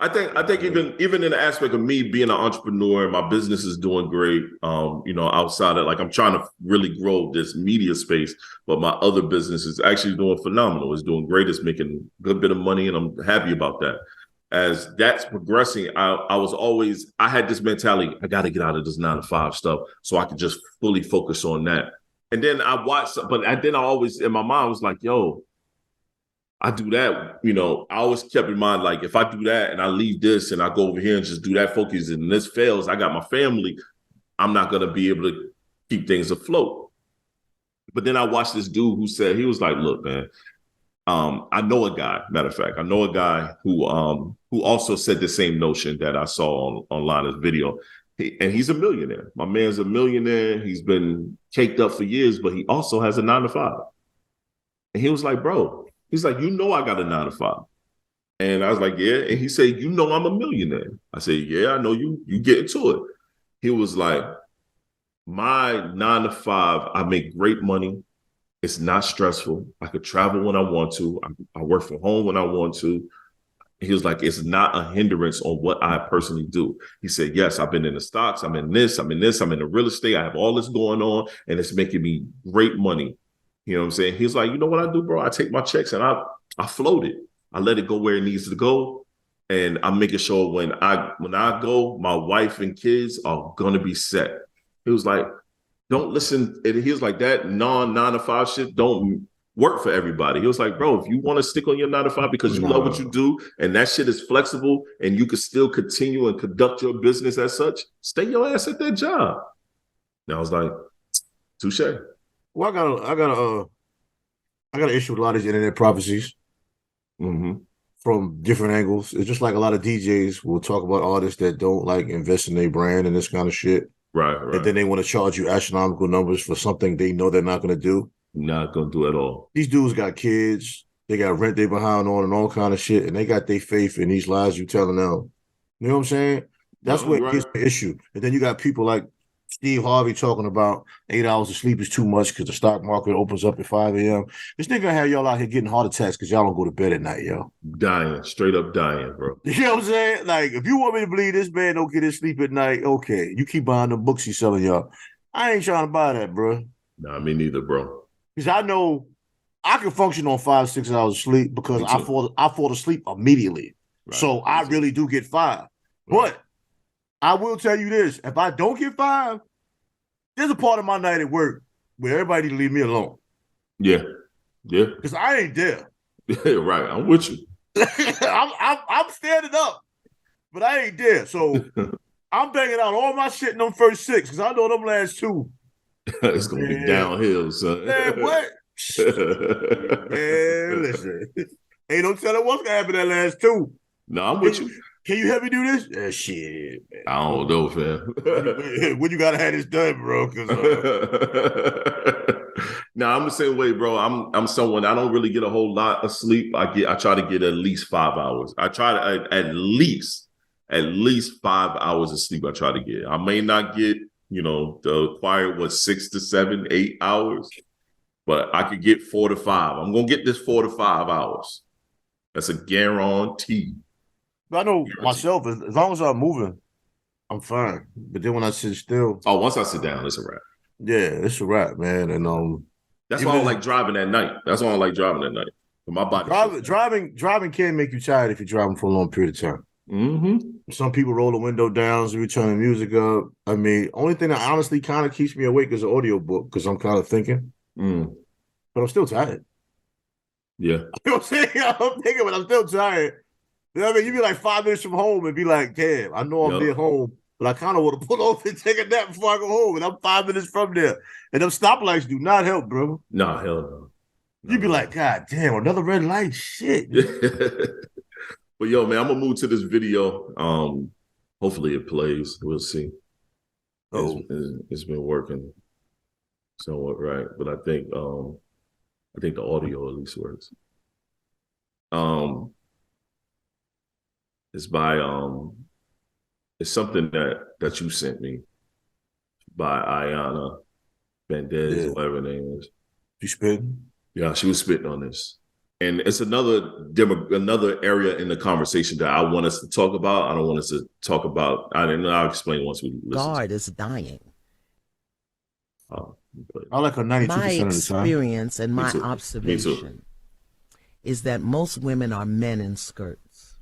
I think even in the aspect of me being an entrepreneur, my business is doing great. Outside of I'm trying to really grow this media space, but my other business is actually doing phenomenal. It's doing great. It's making a good bit of money, and I'm happy about that. As that's progressing, I had this mentality, I got to get out of this 9-to-5 stuff so I could just fully focus on that. And then I watched, but then I always, in my mind, was like, yo, I do that, I always kept in mind, like, if I do that and I leave this and I go over here and just do that focus and this fails, I got my family, I'm not going to be able to keep things afloat. But then I watched this dude who said, he was like, look, man, I know a guy, matter of fact, who also said the same notion that I saw online in this video. And he's a millionaire. My man's a millionaire. He's been caked up for years, but he also has a 9-to-5. And he was like, bro, he's like, I got a 9-to-5. And I was like, yeah. And he said, I'm a millionaire. I said, yeah, I know you get into it. He was like, my 9 to 5, I make great money. It's not stressful. I could travel when I want to. I work from home when I want to. He was like, it's not a hindrance on what I personally do. He said, yes, I've been in the stocks. I'm in this. I'm in the real estate. I have all this going on, and it's making me great money. You know what I'm saying? He's like, you know what I do, bro? I take my checks and I float it. I let it go where it needs to go. And I'm making sure when I go, my wife and kids are going to be set. He was like, don't listen. And he was like, that 9 to 5 shit don't work for everybody. He was like, bro, if you want to stick on your 9 to 5 because you love what you do and that shit is flexible and you can still continue and conduct your business as such, stay your ass at that job. And I was like, touche. Well, I got an issue with a lot of these internet prophecies from different angles. It's just like a lot of DJs will talk about artists that don't like invest in their brand and this kind of shit. Right. And then they want to charge you astronomical numbers for something they know they're not going to do. Not going to do at all. These dudes got kids. They got rent they behind on and all kind of shit. And they got their faith in these lies you telling them. You know what I'm saying? That's where it gets the issue. And then you got people like Steve Harvey talking about 8 hours of sleep is too much because the stock market opens up at 5 a.m. This nigga have y'all out here getting heart attacks because y'all don't go to bed at night, yo. Dying. Straight up dying, bro. You know what I'm saying? Like, if you want me to believe this man don't get his sleep at night, okay. You keep buying the books he's selling y'all. I ain't trying to buy that, bro. Nah, me neither, bro. Because I know I can function on 5-6 hours of sleep because I fall asleep immediately. Right. So I really do get 5. Right. But I will tell you this. If I don't get 5, there's a part of my night at work where everybody need to leave me alone. Yeah. Yeah. Because I ain't there. Right. I'm with you. I'm standing up, but I ain't there. So I'm banging out all my shit in them first 6 because I know them last 2. It's going to be downhill, son. Man, what? Man, listen. Ain't no telling what's going to happen that last 2. No, I'm with you. Can you help me do this? Shit, man. I don't know, fam. When you gotta have this done, bro? Nah, I'm the same way, bro. I'm someone, I don't really get a whole lot of sleep. I try to get at least 5 hours. I try to at least 5 hours of sleep. I try to get. I may not get, the required 6 to 7, 8 hours, but I could get 4 to 5. I'm gonna get this 4 to 5 hours. That's a guarantee. I know myself, as long as I'm moving, I'm fine. But then when I sit still. Oh, once I sit down, it's a wrap. Yeah, it's a wrap, man. And that's why I don't like driving at night. That's why I don't like driving at night. My body. Driving can make you tired if you're driving for a long period of time. Mm-hmm. Some people roll the window down, so we turn the music up. I mean, only thing that honestly kind of keeps me awake is an audiobook because I'm kind of thinking. But I'm still tired. Yeah. You know what I'm saying? I'm thinking, but I'm still tired. You know what I mean? You be like 5 minutes from home and be like, damn, I know I'm near home, but I kind of want to pull over and take a nap before I go home, and I'm 5 minutes from there. And them stoplights do not help, bro. No, hell no. You be like, God damn, another red light, shit. But yo, man, I'm gonna move to this video. Hopefully it plays. We'll see. It's been working somewhat right, but I think the audio at least works. It's by it's something that you sent me by Ayana Bandez, whatever her name is. She spitting? Yeah, she was spitting on this. And it's another area in the conversation that I want us to talk about. I don't want us to talk about. I'll explain once we listen. God is dying. I like her 92% of the time. My experience and my observation is that most women are men in skirts.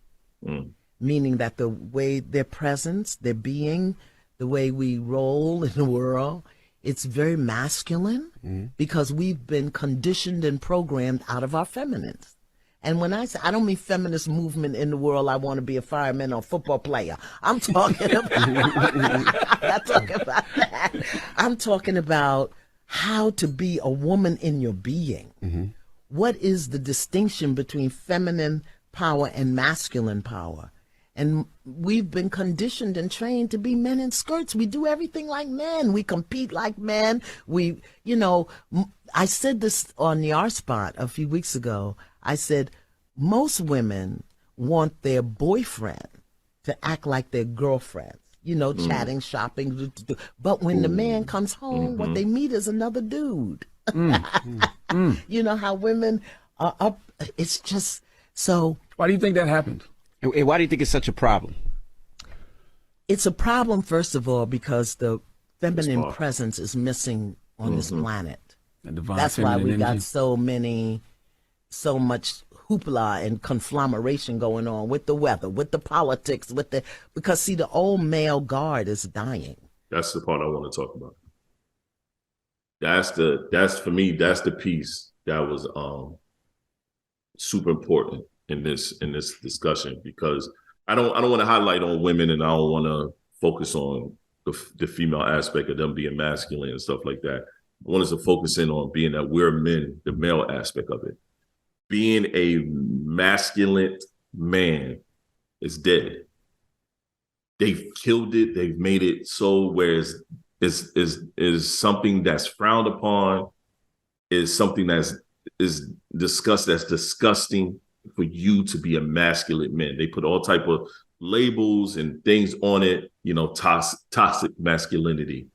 Meaning that the way their presence, their being, the way we roll in the world, it's very masculine because we've been conditioned and programmed out of our feminines. And when I say, I don't mean feminist movement in the world, I want to be a fireman or a football player. I'm talking about, I'm not talking about that. I'm talking about how to be a woman in your being. What is the distinction between feminine power and masculine power? And we've been conditioned and trained to be men in skirts. We do everything like men. We compete like men. I said this on the R Spot a few weeks ago. I said, most women want their boyfriend to act like their girlfriends. chatting, shopping. But when the man comes home, what they meet is another dude. You know how women are up. It's just so. Why do you think that happened? And why do you think it's such a problem? It's a problem, first of all, because the feminine presence is missing on this planet. That's why we got so much hoopla and conflammation going on with the weather, with the politics, because see, the old male guard is dying. That's the part I want to talk about. That's for me, that's the piece that was super important in this discussion, because I don't want to highlight on women, and I don't want to focus on the female aspect of them being masculine and stuff like that. I want us to focus in on being that we're men, the male aspect of it. Being a masculine man is dead. They've killed it. They've made it so where is something that's frowned upon, is something that's disgusting for you to be a masculine man. They put all type of labels and things on it, toxic masculinity.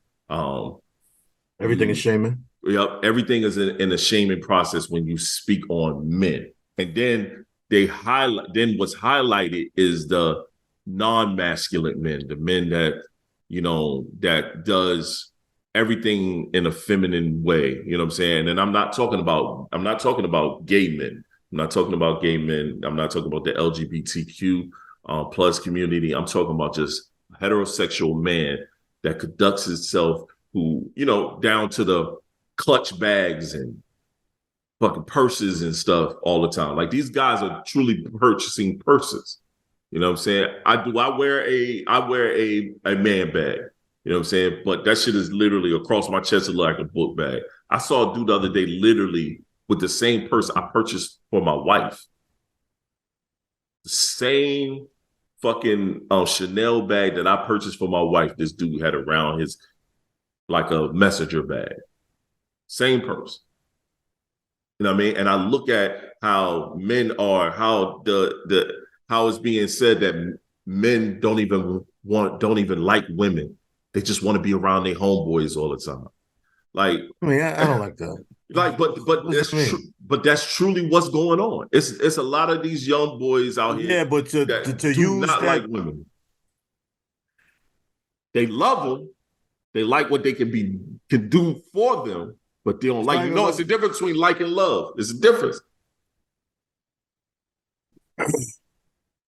Everything is shaming. Yep, everything is in a shaming process when you speak on men. And then what's highlighted is the non-masculine men, the men that, that does everything in a feminine way. You know what I'm saying? And I'm not talking about gay men. I'm not talking about gay men. I'm not talking about the LGBTQ plus community. I'm talking about just a heterosexual man that conducts himself, who, down to the clutch bags and fucking purses and stuff all the time. Like, these guys are truly purchasing purses. You know what I'm saying? I wear a man bag. You know what I'm saying? But that shit is literally across my chest like a book bag. I saw a dude the other day literally with the same purse I purchased for my wife. The same fucking Chanel bag that I purchased for my wife, this dude had around his, like a messenger bag. Same purse. You know what I mean? And I look at how men are, how how it's being said that men don't even like women. They just want to be around their homeboys all the time. Like, I mean, I don't like that. Like, but that's truly what's going on. It's a lot of these young boys out here. Yeah, but to use not that, like women. They love them. They like what they can do for them, but they don't like. It's a difference between like and love. There's a difference.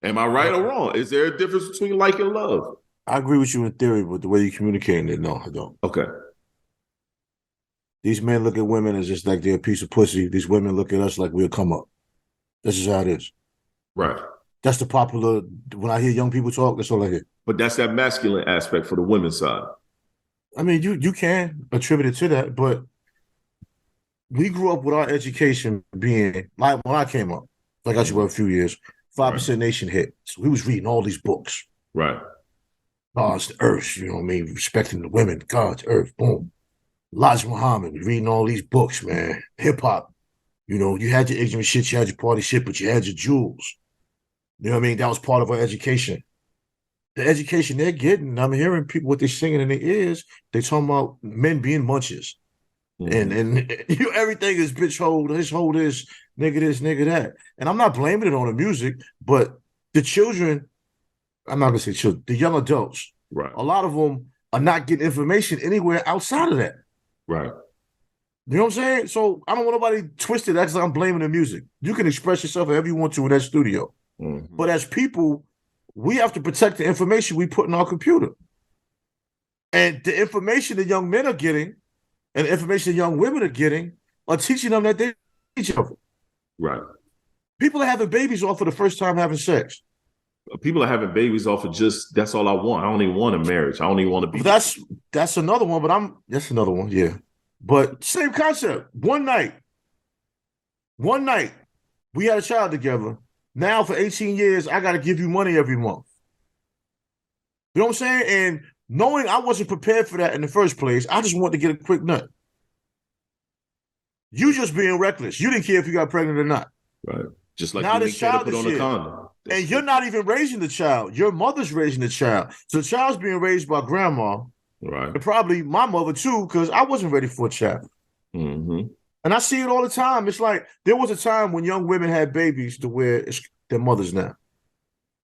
Am I right or wrong? Is there a difference between like and love? I agree with you in theory, but the way you communicate it, no, I don't. Okay. These men look at women as just like they're a piece of pussy. These women look at us like we'll come up. This is how it is. Right. That's the popular, when I hear young people talk, that's all I hear. But that's that masculine aspect for the women's side. I mean, you can attribute it to that, but we grew up with our education being, like when I came up, like I was a few years, 5% Nation hit. So we was reading all these books. Right. God's the earth, you know what I mean? Respecting the women, God's earth, boom. Elijah Muhammad, reading all these books, man. Hip hop, you had your ignorant shit, you had your party shit, but you had your jewels. You know what I mean? That was part of our education. The education they're getting, I'm hearing people what they're singing in their ears. They talking about men being munches, and everything is bitch hold this, nigga this, nigga that. And I'm not blaming it on the music, but the children, I'm not gonna say children, the young adults, right? A lot of them are not getting information anywhere outside of that. Right. You know what I'm saying? So I don't want nobody twisted that because I'm blaming the music. You can express yourself however you want to in that studio. Mm-hmm. But as people, we have to protect the information we put in our computer. And the information that young men are getting and the information that young women are getting are teaching them that they each other. Right. People are having babies off for the first time having sex. People are having babies off of just, that's all I want. I don't even want a marriage. I don't even want to be. That's another one, but that's another one, yeah. But same concept. One night, we had a child together. Now for 18 years, I got to give you money every month. You know what I'm saying? And knowing I wasn't prepared for that in the first place, I just wanted to get a quick nut. You just being reckless. You didn't care if you got pregnant or not. Right. Just like now you didn't care to put on a condom. And you're not even raising the child. Your mother's raising the child. So the child's being raised by grandma. Right. And probably my mother too, because I wasn't ready for a child. Mm-hmm. And I see it all the time. It's like there was a time when young women had babies to where it's their mothers now.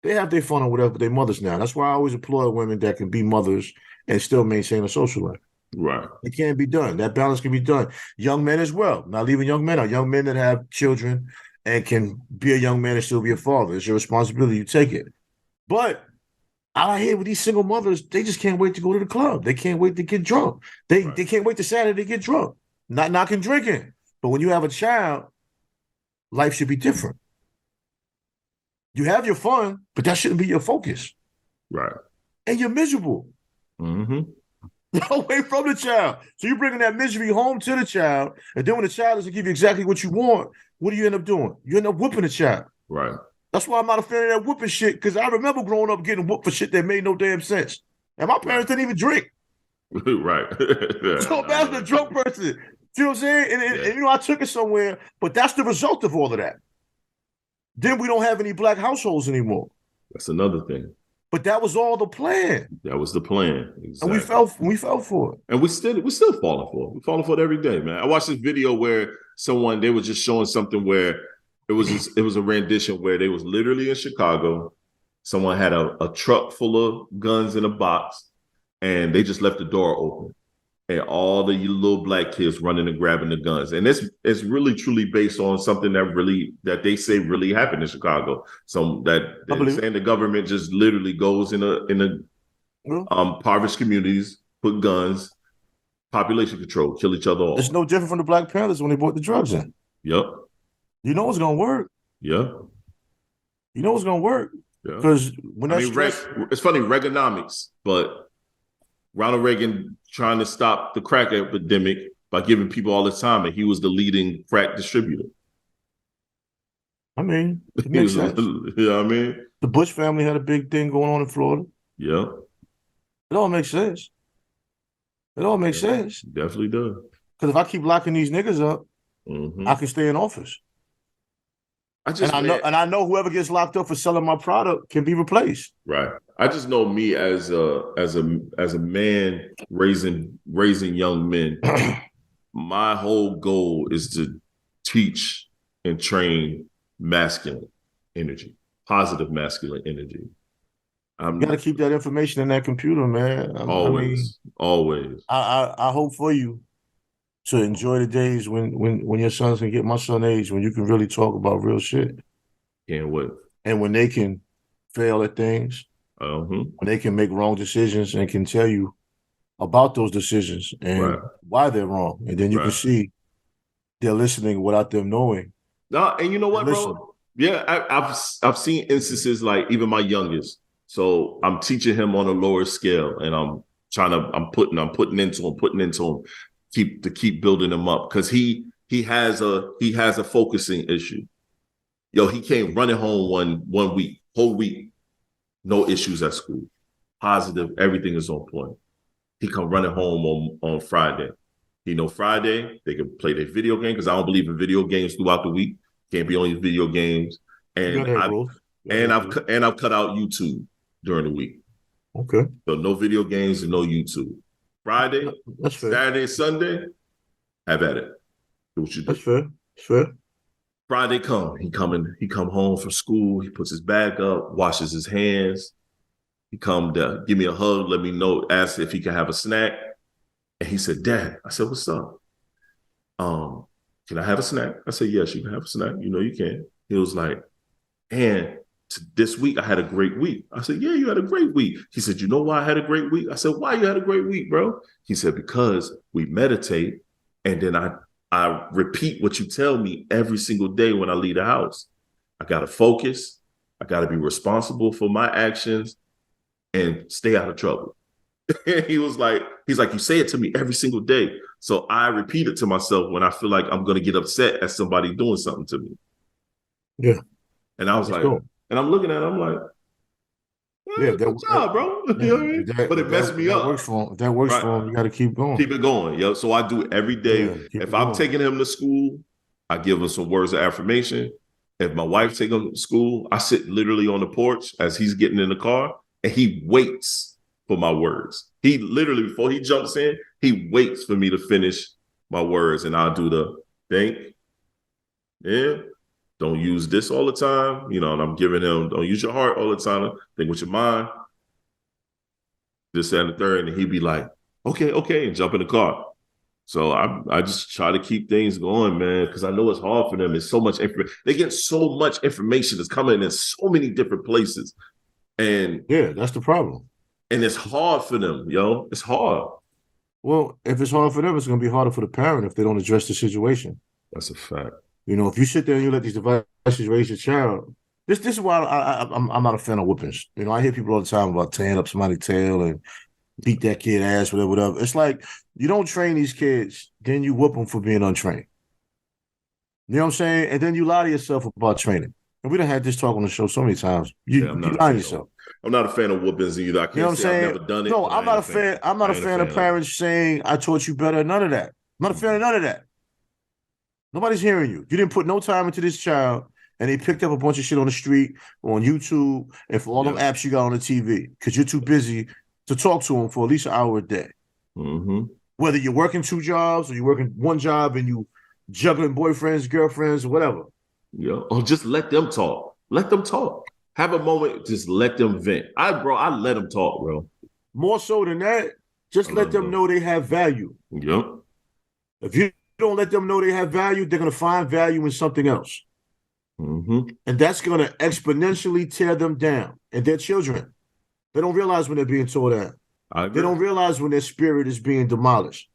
They have their fun or whatever, their mothers now. That's why I always applaud women that can be mothers and still maintain a social life. Right. It can be done. That balance can be done. Young men as well. Not leaving young men out. Young men that have children and can be a young man and still be a father. It's your responsibility. You take it. But out here with these single mothers, they just can't wait to go to the club. They can't wait to get drunk. They can't wait to Saturday to get drunk. Not knocking drinking. But when you have a child, life should be different. You have your fun, but that shouldn't be your focus. Right. And you're miserable. Mm-hmm. Away from the child. So you're bringing that misery home to the child, and then when the child doesn't give you exactly what you want, what do you end up doing? You end up whooping the child. Right. That's why I'm not a fan of that whooping shit, because I remember growing up getting whooped for shit that made no damn sense. And my parents didn't even drink. Right. So imagine a drunk person. You know what I'm saying? And you know, I took it somewhere, but that's the result of all of that. Then we don't have any black households anymore. That's another thing. But that was all the plan. That was the plan. Exactly. And we fell for it. And we're still falling for it. We're falling for it every day, man. I watched this video where they were just showing something where it was a rendition where they was literally in Chicago. Someone had a truck full of guns in a box, and they just left the door open. And all the little black kids running and grabbing the guns. And it's really truly based on something that they say really happened in Chicago. So they're saying the government just literally goes in impoverished communities, put guns, population control, kill each other off. It's no different from the Black Panthers when they brought the drugs in. Yep. You know it's gonna work. Yeah. You know it's gonna work. Yeah. Because when that's it's funny, Reaganomics, but Ronald Reagan trying to stop the crack epidemic by giving people all the time, and he was the leading crack distributor. I mean, it makes sense. You know what I mean? The Bush family had a big thing going on in Florida. Yeah. It all makes sense. It all makes sense. Definitely does. Because if I keep locking these niggas up, I can stay in office. I know whoever gets locked up for selling my product can be replaced. Right. I just know me as a man raising young men. My whole goal is to teach and train masculine energy, positive masculine energy. You got to keep that information in that computer, man. Always. I hope for you to enjoy the days when your sons can get my son age, when you can really talk about real shit. Can't wait. And when they can fail at things, when they can make wrong decisions and can tell you about those decisions and why they're wrong. And then you can see they're listening without them knowing. No, and you know what, bro? Yeah, I've seen instances like even my youngest. So I'm teaching him on a lower scale, and I'm putting into him. Keep building him up, because he has a focusing issue. Yo, he came running home one week, whole week, no issues at school, positive, everything is on point. He come running home on Friday. Friday they can play their video game, because I don't believe in video games throughout the week. Can't be on your video games, and I've cut out YouTube during the week. Okay, so no video games and no YouTube. Friday, Saturday, Sunday, have at it. Do what you do. That's fair. That's fair. Friday he come home from school, he puts his bag up, washes his hands. He come to give me a hug, let me know, ask if he can have a snack. And he said, Dad, I said, what's up? Can I have a snack? I said, yes, you can have a snack. You know you can. He was like, and this week I had a great week. I said, yeah, you had a great week. He said, you know why I had a great week? I said, why you had a great week, bro? He said, because we meditate, and then I repeat what you tell me every single day when I leave the house. I got to focus. I got to be responsible for my actions and stay out of trouble. He's like, you say it to me every single day. So I repeat it to myself when I feel like I'm going to get upset at somebody doing something to me. Yeah. And I was and I'm looking at him, I'm like, good job, bro. You know what I mean? But it messed me up. If that works for him, you got to keep going. Keep it going, yo. So I do it every day. If I'm taking him to school, I give him some words of affirmation. If my wife takes him to school, I sit literally on the porch as he's getting in the car, and he waits for my words. He literally, before he jumps in, he waits for me to finish my words, and I'll do the think. Yeah. Don't use this all the time. You know, and I'm giving him, don't use your heart all the time. Think with your mind. This, that, and the third. And he'd be like, okay, and jump in the car. So I just try to keep things going, man, because I know it's hard for them. It's so much information. They get so much information that's coming in so many different places. And yeah, that's the problem. And it's hard for them, yo. It's hard. Well, if it's hard for them, it's going to be harder for the parent if they don't address the situation. That's a fact. You know, if you sit there and you let these devices raise your child, this is why I'm not a fan of whippings. You know, I hear people all the time about tearing up somebody's tail and beat that kid ass, whatever. It's like you don't train these kids, then you whoop them for being untrained. You know what I'm saying? And then you lie to yourself about training. And we done had this talk on the show so many times. You lie to yourself. I'm not a fan of whoopings either. I can't say I've never done it. No, I'm not a fan. I'm not a fan of parents saying, I taught you better. None of that. I'm not a fan of none of that. Nobody's hearing you. You didn't put no time into this child, and they picked up a bunch of shit on the street, or on YouTube, and for all them apps you got on the TV, because you're too busy to talk to them for at least an hour a day. Mm-hmm. Whether you're working 2 jobs or you're working 1 job and you juggling boyfriends, girlfriends, or whatever. Yeah. Or just let them talk. Let them talk. Have a moment. Just let them vent. I let them talk, bro. More so than that, just let them know they have value. Yep. If you don't let them know they have value, they're going to find value in something else. Mm-hmm. And that's going to exponentially tear them down. And their children, they don't realize when they're being tore down. They don't realize when their spirit is being demolished.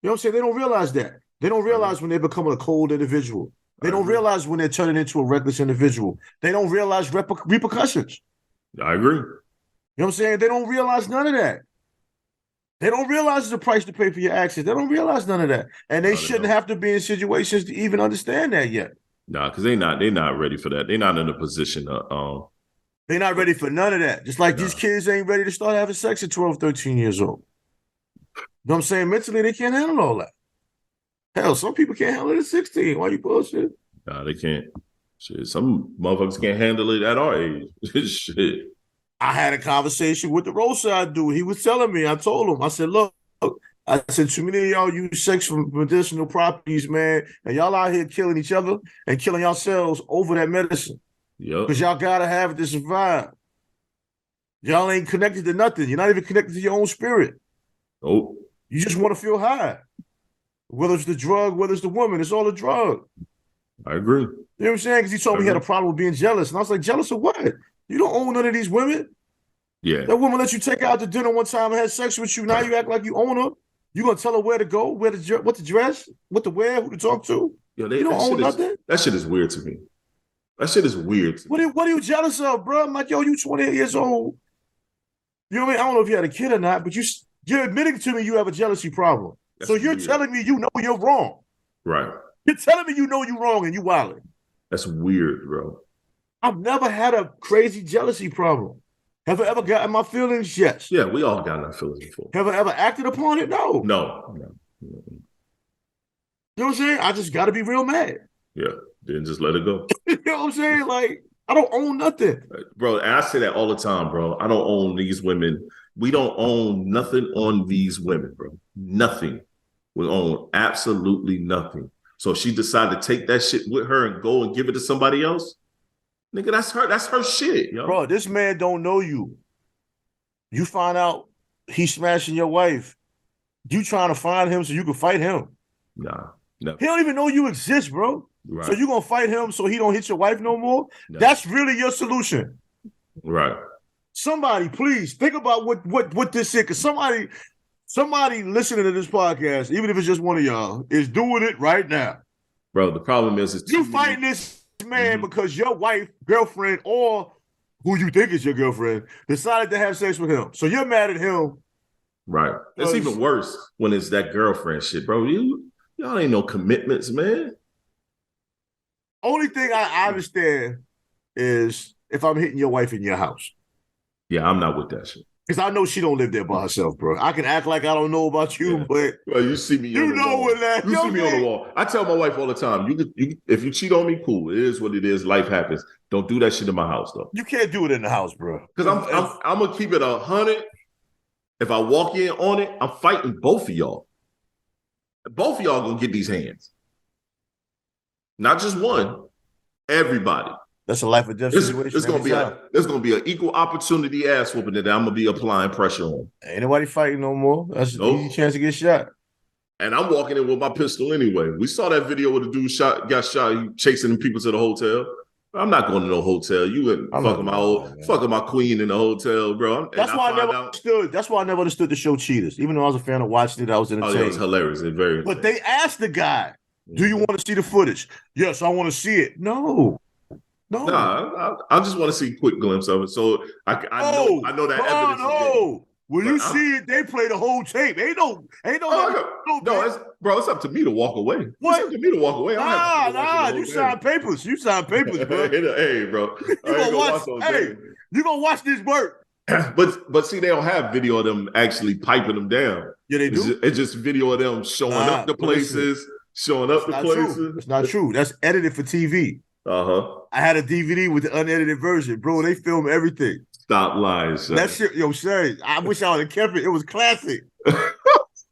You know what I'm saying? They don't realize that. They don't realize when they're becoming a cold individual. They don't realize when they're turning into a reckless individual. They don't realize repercussions. I agree. You know what I'm saying? They don't realize none of that. They don't realize the price to pay for your actions. They don't realize none of that. And they shouldn't have to be in situations to even understand that yet. Nah, because they're not ready for that. They're not in a position to they're not ready for none of that. Just like these kids ain't ready to start having sex at 12, 13 years old. You know what I'm saying? Mentally, they can't handle all that. Hell, some people can't handle it at 16. Why you bullshit? Nah, they can't. Shit, some motherfuckers can't handle it at our age. Shit. I had a conversation with the roadside dude. He was telling me, I told him, I said, look, I said, too many of y'all use sex for medicinal properties, man, and y'all out here killing each other and killing yourselves over that medicine. Yep. Because y'all gotta have it to survive. Y'all ain't connected to nothing. You're not even connected to your own spirit. Oh. You just want to feel high. Whether it's the drug, whether it's the woman, it's all a drug. I agree. You know what I'm saying? Because he told me he had a problem with being jealous. And I was like, jealous of what? You don't own none of these women. Yeah. That woman let you take her out to dinner one time and had sex with you. Now you act like you own her. You gonna tell her where to go, what to dress, what to wear, who to talk to? Yo, you don't own nothing? That shit is weird to me. That shit is weird. What are you jealous of, bro? I'm like, yo, you 28 years old. You know what I mean? I don't know if you had a kid or not, but you're admitting to me you have a jealousy problem. That's so you're telling me you know you're wrong. Right. You're telling me you know you're wrong and you wilding. That's weird, bro. I've never had a crazy jealousy problem. Have I ever gotten my feelings? Yes. Yeah, we all got our feelings before. Have I ever acted upon it? No. No. You know what I'm saying? I just got to be real mad. Yeah, then just let it go. You know what I'm saying? Like, I don't own nothing. Bro, and I say that all the time, bro. I don't own these women. We don't own nothing on these women, bro. Nothing. We own absolutely nothing. So if she decided to take that shit with her and go and give it to somebody else, nigga, that's her shit, yo. Bro, this man don't know you. You find out he's smashing your wife. You trying to find him so you can fight him. Nah, no. He don't even know you exist, bro. Right. So you gonna fight him so he don't hit your wife no more? No. That's really your solution. Right. Somebody, please think about what this is, because somebody listening to this podcast, even if it's just one of y'all, is doing it right now. Bro, the problem is you fighting this man because your wife, girlfriend, or who you think is your girlfriend decided to have sex with him. So you're mad at him. Right. It's even worse when it's that girlfriend shit, bro. Y'all ain't no commitments, man. Only thing I understand is if I'm hitting your wife in your house. Yeah, I'm not with that shit. Because I know she don't live there by herself, bro. I can act like I don't know about you, but well, you see me. You know what that? You see me on the wall. I tell my wife all the time. If you cheat on me, cool. It is what it is. Life happens. Don't do that shit in my house, though. You can't do it in the house, bro. Because I'm gonna keep it 100. If I walk in on it, I'm fighting both of y'all. Both of y'all gonna get these hands. Not just one. Everybody. That's a life or death situation. There's gonna be an equal opportunity ass whooping that I'm gonna be applying pressure on. Ain't nobody fighting no more. That's an easy chance to get shot. And I'm walking in with my pistol anyway. We saw that video where the dude got shot. He chasing people to the hotel. I'm not going to no hotel. You wouldn't fucking my queen in the hotel, bro. That's why I never understood the show Cheaters. Even though I was a fan of watching it, I was entertained. Oh, it was hilarious. But they asked the guy, "Do you want to see the footage?" Yes, I want to see it. No. Nah, I just want to see a quick glimpse of it. So I know that evidence. No. When you see it, they play the whole tape. Ain't no. It's up to me to walk away. What? It's up to me to walk away. You signed papers. You signed papers, bro. Hey, bro. You gonna watch this work. But see, they don't have video of them actually piping them down. Yeah, they do. It's just video of them showing up the places, places. It's not true. That's edited for TV. I had a DVD with the unedited version, bro. They film everything. Stop lying, son. That shit, son. I wish I would have kept it. It was classic.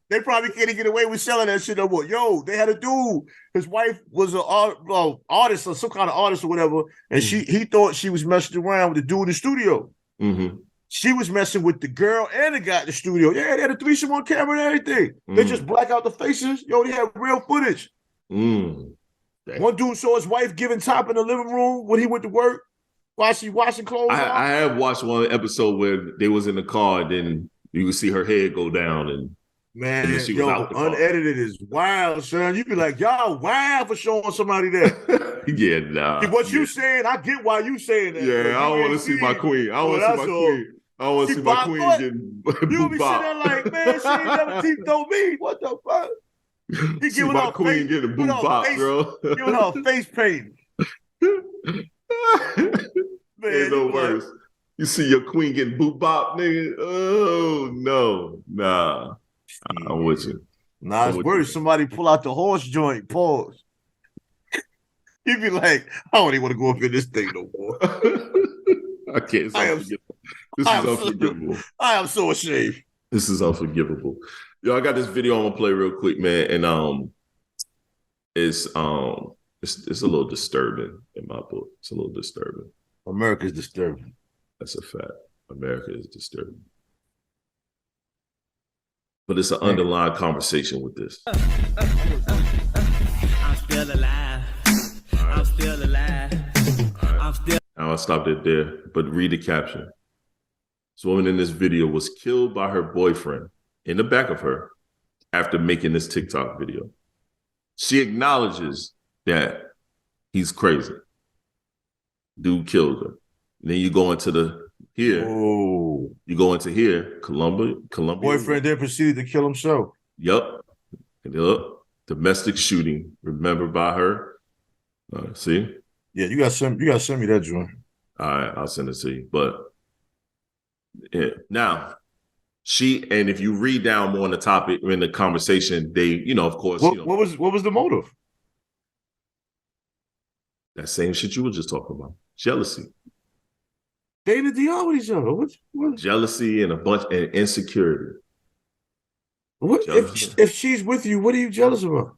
They probably can't get away with selling that shit no more. Yo, they had a dude. His wife was an artist or some kind of artist or whatever, and he thought she was messing around with the dude in the studio. Mm-hmm. She was messing with the girl and the guy in the studio. Yeah, they had a threesome on camera and everything. They just black out the faces. Yo, they had real footage. One dude saw his wife giving top in the living room when he went to work while she washing clothes. I have watched one episode where they was in the car, and then you could see her head go down, and she was out the car. Unedited is wild, son. You be like, y'all wild for showing somebody that. Yeah, nah. What you saying? I get why you saying that. Yeah, I don't want to see my queen. I don't want to see my queen. I don't want to see my queen getting you be sitting there like, man, she ain't never teeth on me. What the fuck? He giving my queen getting boom bop, bro. Giving her face paint. Man, ain't no worse. You see your queen getting boop bop, nigga. Oh no, nah. I'm with you. Nah, it's worse. Somebody pull out the horse joint. Pause. You'd be like, I don't even want to go up in this thing no more. I can't. This is unforgivable. I am so ashamed. This is unforgivable. Yo, I got this video I'm gonna play real quick, man, and it's a little disturbing in my book. It's a little disturbing. America's disturbing. That's a fact. America is disturbing. But it's an underlying conversation with this. I'm still alive. I'm still alive. I'll stop it there, but read the caption. This woman in this video was killed by her boyfriend in the back of her after making this TikTok video. She acknowledges that he's crazy. Dude killed her. And then you go into here. Oh. You go into here, Columbia. Boyfriend then proceeded to kill himself. Yep. Domestic shooting, remembered by her. See? Yeah, you gotta send me that joint. All right, I'll send it to you. But yeah. Now, and if you read down more on the topic in the conversation, they, of course, what was the motive? That same shit you were just talking about. Jealousy. They in the DR with each other. What? Jealousy and and insecurity. What if she's with you? What are you jealous about?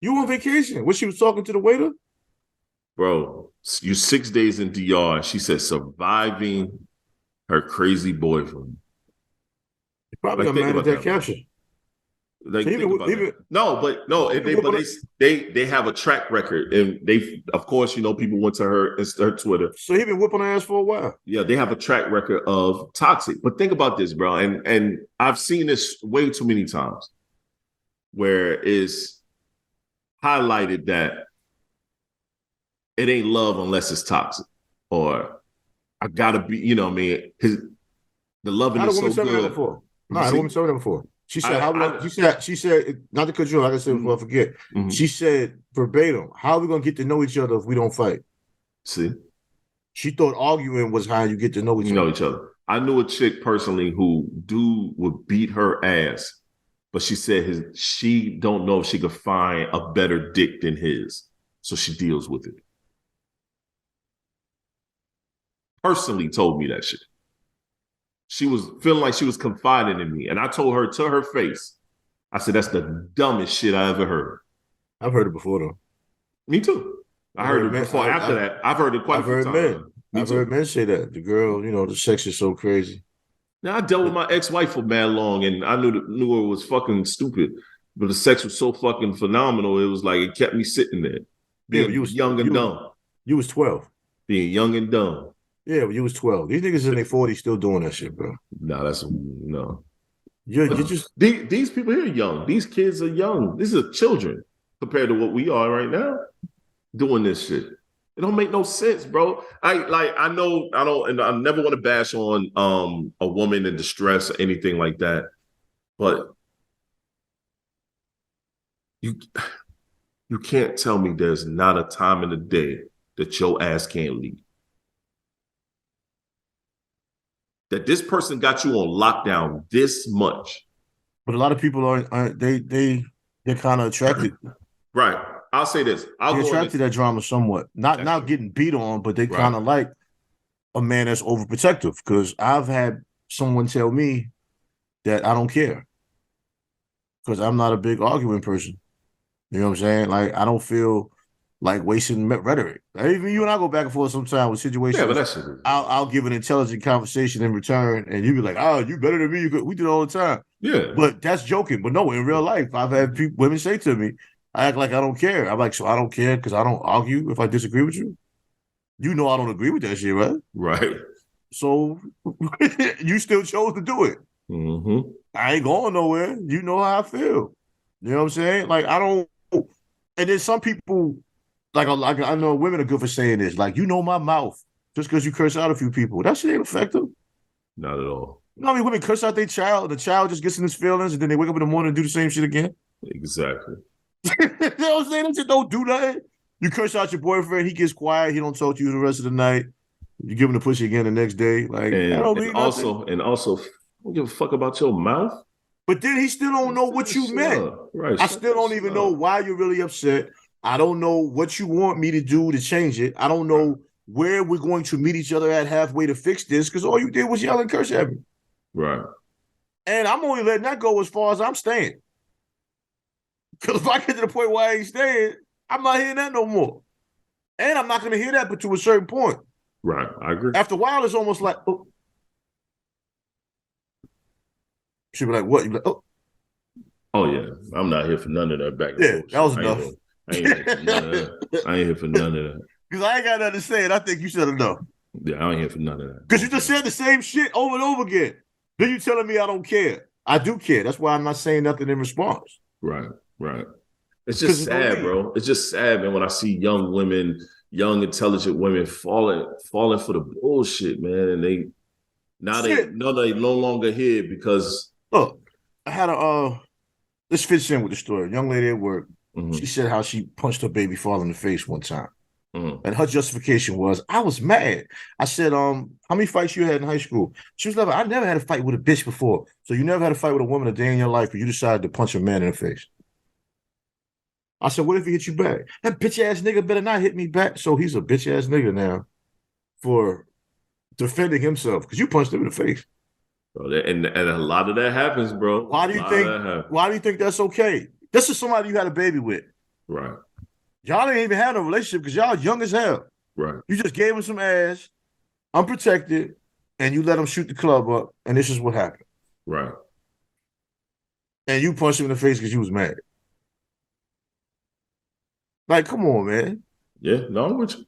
You on vacation? When she was talking to the waiter? Bro, you 6 days in DR. She said surviving her crazy boyfriend. He probably got mad at that caption. Like, they have a track record, and they, of course, people went to her Twitter. So he been whipping her ass for a while. Yeah, they have a track record of toxic. But think about this, bro, and I've seen this way too many times, where it's highlighted that it ain't love unless it's toxic, or I gotta be, the loving is so good. No, I had a woman tell me that before. She said, she said, not to cut you off, like I said before, I forget. Mm-hmm. She said verbatim, how are we going to get to know each other if we don't fight? See? She thought arguing was how you get to know each other. I knew a chick personally who dude would beat her ass, but she said she don't know if she could find a better dick than his, so she deals with it. Personally told me that shit. She was feeling like she was confiding in me, and I told her to her face, I said, that's the dumbest shit I ever heard. I've heard it before, though. Me too. I heard it before. After that, I've heard it quite a few times. I've heard men say that. The girl, the sex is so crazy. Now, I dealt with my ex-wife for mad long, and I knew her was fucking stupid, but the sex was so fucking phenomenal. It was like it kept me sitting there, being young and dumb. You was 12. Being young and dumb. Yeah, but you was 12. These niggas in their 40s still doing that shit, bro. No. You just these people here are young. These kids are young. These are children compared to what we are right now doing this shit. It don't make no sense, bro. I know I don't, and I never want to bash on a woman in distress or anything like that, but you can't tell me there's not a time in the day that your ass can't leave. That this person got you on lockdown this much. But a lot of people they're kind of attracted. Right. I'll say this. They're attracted to that drama somewhat. Not getting beat on, but they kind of like a man that's overprotective. Because I've had someone tell me that I don't care. Because I'm not a big arguing person. You know what I'm saying? Like, I don't feel like wasting rhetoric. Even you and I go back and forth sometimes with situations. Yeah, but that's it. I'll give an intelligent conversation in return, and you be like, "Oh, you better than me." We do it all the time. Yeah, but that's joking. But no, in real life, I've had women say to me, "I act like I don't care." I'm like, "So I don't care because I don't argue if I disagree with you." You know I don't agree with that shit, right? Right. So you still chose to do it. Mm-hmm. I ain't going nowhere. You know how I feel. You know what I'm saying? Like I don't. And then some people. Like I know women are good for saying this. Like, my mouth just because you curse out a few people. That shit ain't effective. Not at all. You know how many women curse out their child, the child just gets in his feelings, and then they wake up in the morning and do the same shit again? Exactly. You know what I'm saying? That shit don't do nothing. You curse out your boyfriend, he gets quiet, he don't talk to you the rest of the night. You give him the pussy again the next day. Like, that don't mean nothing. And also, don't give a fuck about your mouth. But then he still don't know what you meant. Right. I still don't even know why you're really upset. I don't know what you want me to do to change it. I don't know where we're going to meet each other at halfway to fix this because all you did was yell and curse at me. Right. And I'm only letting that go as far as I'm staying. Because if I get to the point where I ain't staying, I'm not hearing that no more. And I'm not going to hear that but to a certain point. Right. I agree. After a while, it's almost like, oh. She'll be like, what? You're like, oh. Oh, yeah. I'm not here for none of that back and forth. That was enough. I ain't here for none of that. I ain't here for none of that. Because I ain't got nothing to say, and I think you said enough. Yeah, I ain't here for none of that. Because you just said the same shit over and over again. Then you telling me I don't care. I do care. That's why I'm not saying nothing in response. Right. It's just sad, bro. It's just sad, man, when I see young women, young, intelligent women falling for the bullshit, man. And they no longer here because... Look, I had this fits in with the story. A young lady at work, mm-hmm. She said how she punched her baby father in the face one time. Mm-hmm. And her justification was, I was mad. I said, how many fights you had in high school? She was like, I never had a fight with a bitch before. So you never had a fight with a woman a day in your life, but you decided to punch a man in the face. I said, what if he hit you back? That bitch-ass nigga better not hit me back. So he's a bitch-ass nigga now for defending himself because you punched him in the face. Bro, and a lot of that happens, bro. Why do you think that's okay? This is somebody you had a baby with. Right. Y'all didn't even have a relationship because y'all young as hell. Right. You just gave him some ass, unprotected, and you let him shoot the club up, and this is what happened. Right. And you punched him in the face because you was mad. Like, come on, man. Yeah, no, I'm with you.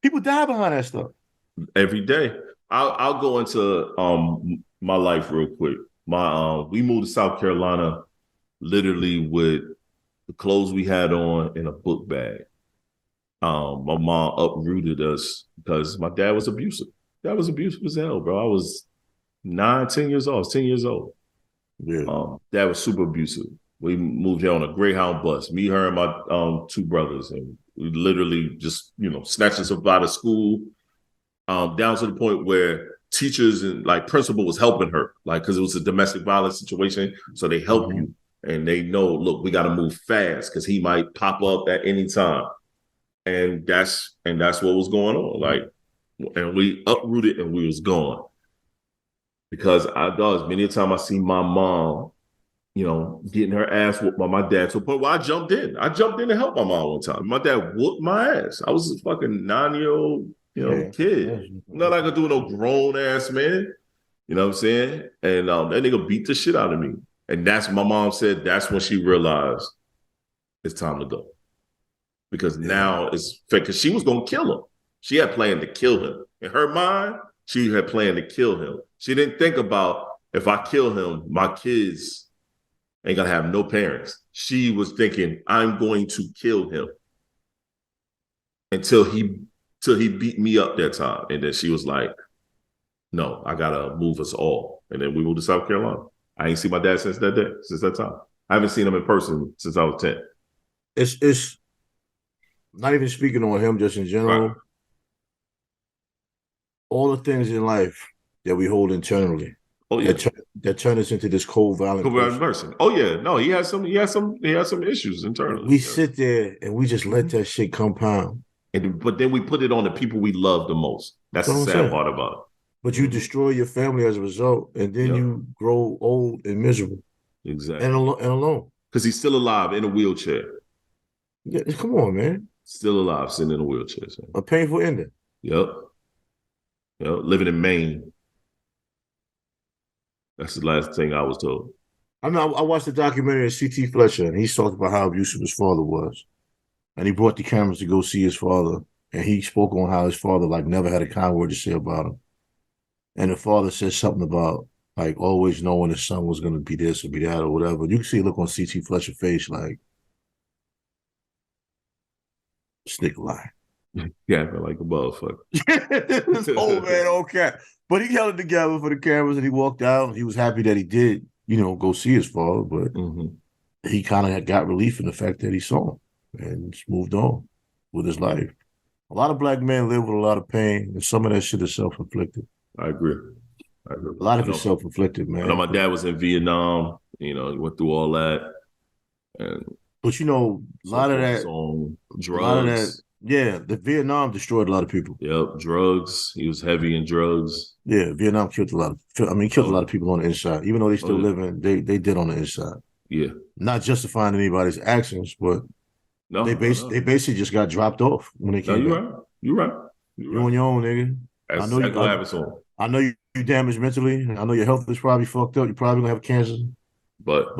People die behind that stuff. Every day. I'll go into my life real quick. We moved to South Carolina literally with the clothes we had on in a book bag. My mom uprooted us because my dad was abusive. Dad was abusive as hell, bro. I was 10 years old. Yeah. Dad was super abusive. We moved here on a Greyhound bus. Me, her, and my two brothers, and we literally just snatched us up out of school. Down to the point where teachers and like principal was helping her, like, because it was a domestic violence situation. So they help you and they know, look, we got to move fast because he might pop up at any time. And that's what was going on. Like, and we uprooted and we was gone. Because many a time I see my mom, you know, getting her ass whooped by my dad to a point where I jumped in. I jumped in to help my mom one time. My dad whooped my ass. I was a fucking 9-year-old, kid. Not like I do no grown ass man. You know what I'm saying? And that nigga beat the shit out of me. And my mom said that's when she realized it's time to go. Because now it's because she was gonna kill him. She had planned to kill him. In her mind, she had planned to kill him. She didn't think about, if I kill him, my kids ain't gonna have no parents. She was thinking, I'm going to kill him until he beat me up that time. And then she was like, no, I gotta move us all. And then we moved to South Carolina. I ain't seen my dad since that time. I haven't seen him in person since I was 10. It's not even speaking on him, just in general. Right. All the things in life that we hold internally. Oh yeah, that turn us into this cold, violent person. Oh yeah, no, he has some issues internally. We sit there and we just let that shit compound. But then we put it on the people we love the most. That's the sad part about it. But you destroy your family as a result, and then you grow old and miserable. Exactly. And alone. Because he's still alive in a wheelchair. Yeah, come on, man. Still alive, sitting in a wheelchair. So. A painful ending. Yep. Living in Maine. That's the last thing I was told. I mean, I watched the documentary of C.T. Fletcher, and he talked about how abusive his father was. And he brought the cameras to go see his father. And he spoke on how his father, like, never had a kind word to say about him. And the father said something about, like, always knowing his son was going to be this or be that or whatever. You can see a look on C.T. Fletcher's face, like, stick lie. Yeah, like a motherfucker. This old man, okay. But he held it together for the cameras and he walked out. He was happy that he did, go see his father. But he kind of got relief in the fact that he saw him and just moved on with his life. A lot of black men live with a lot of pain, and some of that shit is self-inflicted. I agree. A lot of it's self-inflicted, man. I know my dad was in Vietnam. He went through all that. But a lot of that, drugs. A lot of that, yeah, the Vietnam destroyed a lot of people. Yep, drugs. He was heavy in drugs. Yeah, Vietnam killed a lot of people on the inside. Even though they still living, they did on the inside. Yeah. Not justifying anybody's actions, but they basically just got dropped off when they came back. You're right. You on your own, nigga. That's exactly what happened. I know you damaged mentally. I know your health is probably fucked up. You're probably gonna have cancer. But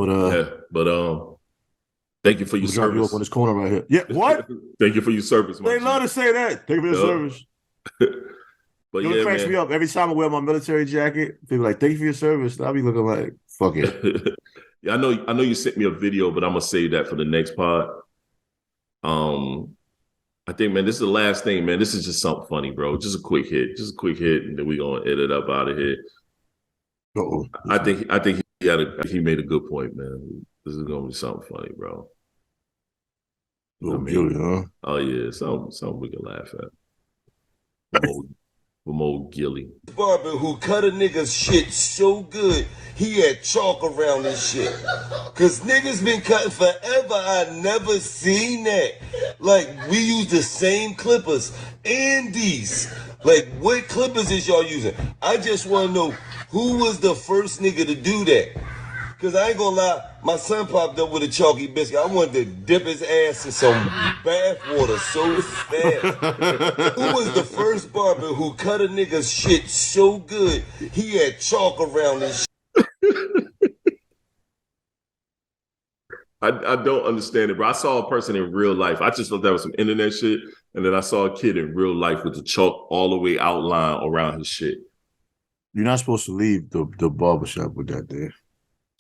thank you for your service. You up on this corner right here. Yeah, what? Thank you for your service. They love to say that. Thank you for your service. But it cracks me up every time I wear my military jacket. People like, thank you for your service. I'll be looking like, fuck it. Yeah, I know you sent me a video, but I'm gonna save that for the next pod. I think, man, this is the last thing, man. This is just something funny, bro. Just a quick hit, and then we're gonna edit up out of here. Uh-oh. I think he made a good point, man. This is gonna be something funny, bro. Gilly, huh? Oh yeah, something we can laugh at. From old Gilly. Barber who cut a nigga's shit so good, he had chalk around his shit. Cause niggas been cutting forever, I never seen that. Like, we use the same clippers and these. Like, what clippers is y'all using? I just wanna know who was the first nigga to do that. Cause I ain't gonna lie, my son popped up with a chalky biscuit. I wanted to dip his ass in some bath water so fast. Who was the first barber who cut a nigga's shit so good, he had chalk around his shit? I don't understand it, bro. I saw a person in real life. I just thought that was some internet shit. And then I saw a kid in real life with the chalk all the way outlined around his shit. You're not supposed to leave the barbershop with that there.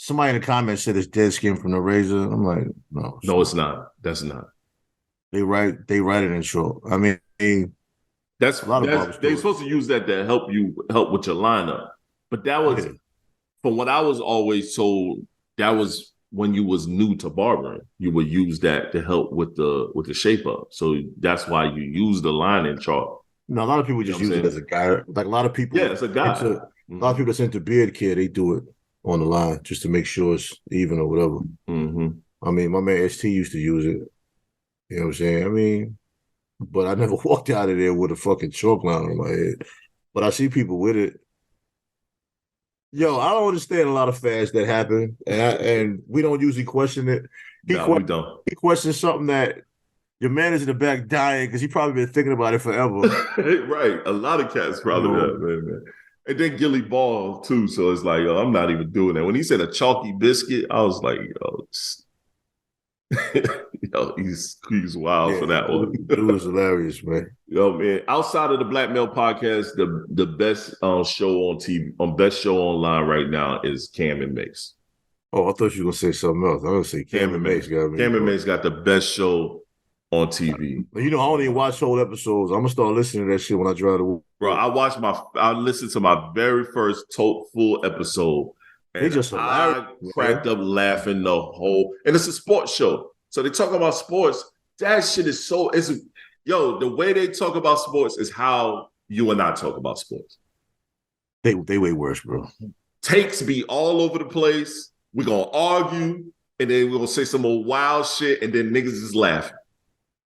Somebody in the comments said it's dead skin from the razor. I'm like, no. No, it's not. That's not. They write it in short. I mean, that's a lot of barbers. They're supposed to use that to help with your lineup. But that was, from what I was always told, that was when you was new to barbering. You would use that to help with the shape up. So that's why you use the line in chalk No, a lot of people just use it as a guy. Like a lot of people, it's a guy. A lot of people that's into beard care, they do it on the line just to make sure it's even or whatever. Mm-hmm. I mean, my man ST used to use it. You know what I'm saying? I mean, but I never walked out of there with a fucking chalk line on my head. But I see people with it. Yo, I don't understand a lot of fads that happen, and we don't usually question it. We don't. He questions something that your man is in the back dying because he probably been thinking about it forever. Right. A lot of cats probably that, man. And then Gilly Ball, too. So it's like, yo, I'm not even doing that. When he said a chalky biscuit, I was like, yo, he's wild for that one. It was hilarious, man. Yo, man. Outside of the Black Male Podcast, the best show on TV, best show online right now is Cam and Mace. Oh, I thought you were gonna say something else. I was gonna say Cam and Mace got me. Cam and Mace got the best show on TV. You know, I don't even watch whole episodes. I'm gonna start listening to that shit when I drive to work. Bro, I listened to my very first full episode. And they just hilarious. I cracked up laughing the whole, and it's a sports show. So they talk about sports. That shit is the way they talk about sports is how you and I talk about sports. They way worse, bro. Takes be all over the place. We're gonna argue, and then we're gonna say some old wild shit, and then niggas is laughing.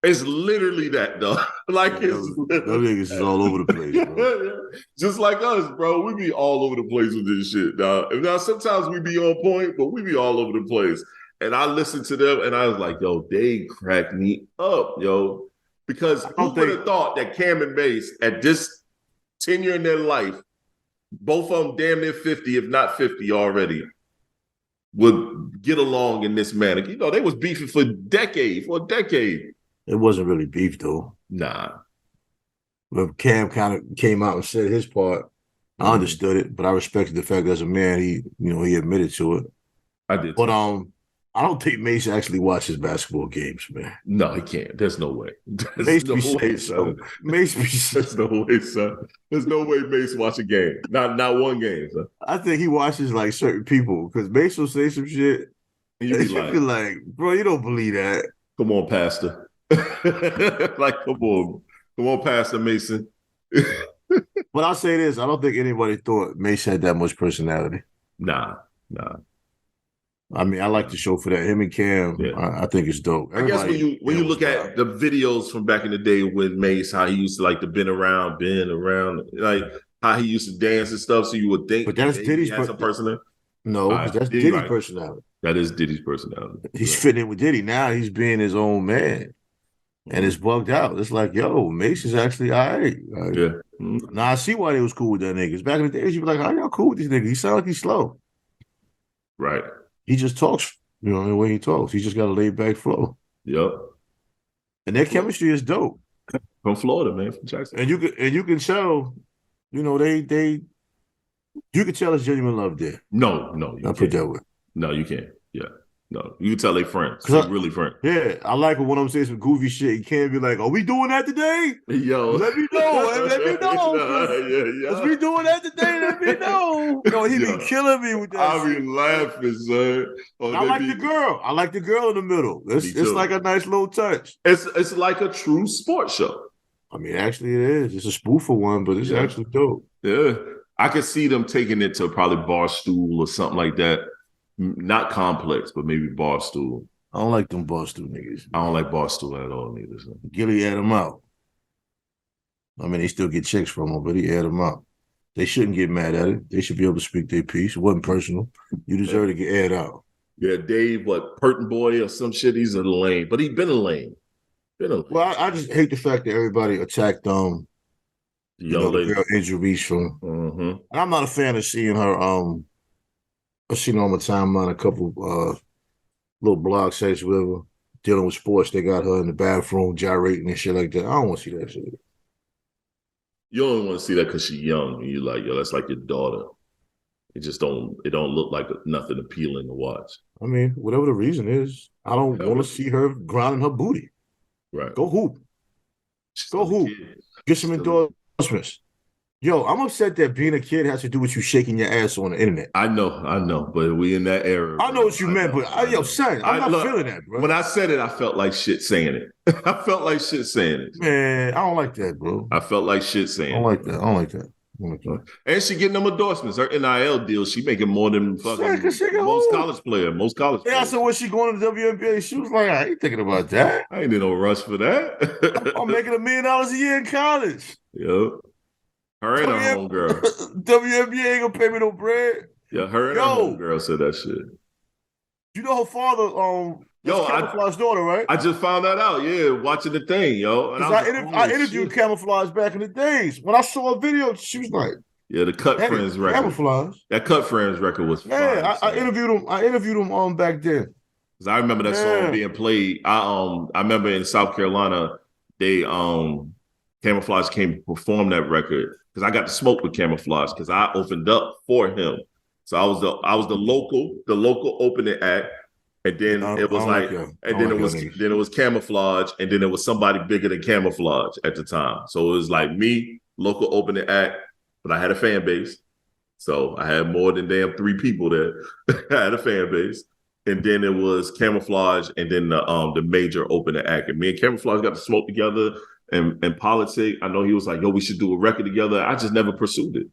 It's literally that, though. Like those niggas is all over the place, bro. Just like us, bro. We be all over the place with this shit, dog. Now sometimes we be on point, but we be all over the place. And I listened to them, and I was like, yo, they cracked me up, yo. Because who would have thought that Cam and Mace, at this tenure in their life, both of them damn near 50, if not 50 already, would get along in this manner. You know, they was beefing for a decade. It wasn't really beef, though. Nah. When Cam kind of came out and said his part, I understood it, but I respected the fact that as a man, he admitted to it. I did. But I don't think Mace actually watches basketball games, man. No, he can't. There's no way. Mace be saying so. Mace be saying There's no way, son. There's no way Mace watch a game. Not one game, son. I think he watches like certain people because Mace will say some shit. And you be like, bro, you don't believe that. Come on, Pastor. Like, come on, Pastor Mason. But I'll say this: I don't think anybody thought Mace had that much personality. Nah. I mean, I like the show for that. Him and Cam, I think it's dope. Everybody, I guess when you look at the videos from back in the day with Mace, how he used to like to bend around, like how he used to dance and stuff. So you would think, but that's Diddy's personality. No, that's Diddy's personality. That is Diddy's personality. He's fitting in with Diddy now. He's being his own man, and it's bugged out. It's like, yo, Mace is actually all right. Like, Now I see why they was cool with that niggas. Back in the days, you be like, how y'all cool with these niggas? He sound like he's slow. Right. He just talks, the way he talks. He just got a laid back flow. Yep. And their chemistry is dope. From Florida, man, from Jackson. And you can tell, you can tell it's genuine love there. No, you I'll put that way. No, you can't. Yeah. No, you can tell they friends. They're really friends. Yeah, I like when one of them says some goofy shit. You can't be like, "Are we doing that today?" Yo, let me know. Let me know. Is we doing that today? Let me know. Yo, he be killing me with that. I be laughing, son. I like the girl. I like the girl in the middle. It's like a nice little touch. It's like a true sports show. I mean, actually, it is. It's a spoof for one, but it's actually dope. Yeah, I could see them taking it to probably Barstool or something like that. Not Complex, but maybe Barstool. I don't like them Barstool niggas. I don't like Barstool at all, neither. So. Gilly had him out. I mean, they still get checks from him, but he had him out. They shouldn't get mad at it. They should be able to speak their piece. It wasn't personal. You deserve to get aired out. Yeah, Dave, Purton Boy or some shit? He's a lame, but he's been a lame. Well, I just hate the fact that everybody attacked the girl injuries from. Mm-hmm. And I'm not a fan of seeing her. I've seen on my timeline a couple little blog sites with her dealing with sports. They got her in the bathroom gyrating and shit like that. I don't want to see that shit. You only want to see that because she's young. And you're like, yo, that's like your daughter. It don't look like nothing appealing to watch. I mean, whatever the reason is, I don't want to see her grinding her booty. Right. Go hoop. Get some endorsements. Yo, I'm upset that being a kid has to do with you shaking your ass on the internet. I know, but we in that era. I know what you meant, but yo, son, I'm not feeling that, bro. When I said it, I felt like shit saying it. I felt like shit saying it. Man, I don't like that, bro. I felt like shit saying it. I don't like that. And she getting them endorsements. Her NIL deal, she making more than fucking most college players. Yeah, so when she going to the WNBA, she was like, I ain't thinking about that. I ain't in no rush for that. I'm making $1 million a year in college. Yep. Her and her homegirl. WNBA ain't gonna pay me no bread. Yeah, her and her homegirl said that shit. You know her father, Camouflage's daughter, right? I just found that out, watching the thing, yo. And I interviewed Camouflage back in the days. When I saw a video, she was like, yeah, the Cut Friends record. Camouflage. That Cut Friends record was fire. Yeah, I interviewed him back then. Because I remember that song being played. I remember in South Carolina, they Camouflage came to perform that record. Because I got to smoke with Camouflage because I opened up for him. So I was the local opening act. And then it was then it was Camouflage, and then it was somebody bigger than Camouflage at the time. So it was like me, local opening act, but I had a fan base. So I had more than damn 3 people there. I had a fan base. And then it was Camouflage and then the major opening act. And me and Camouflage got to smoke together and politic. I know he was like, yo, we should do a record together. I just never pursued it.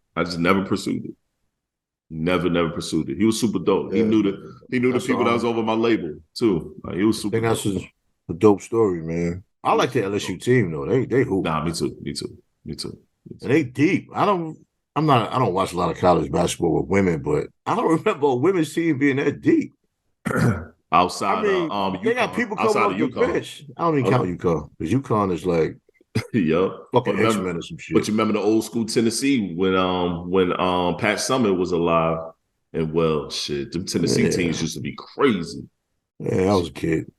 Never pursued it. He was super dope. Yeah. He knew the people that was over my label too. Like, he was super. I think that's a dope story, man. I like the LSU team though. They hoop. Nah, me too. And they deep. I don't watch a lot of college basketball with women, but I don't remember a women's team being that deep. Outside, they got people coming off the bench. I don't even count UConn because UConn is like. Yeah, fucking X-Men or some shit. But you remember the old school Tennessee when Pat Summitt was alive, and them Tennessee teams used to be crazy. Yeah, I was a kid.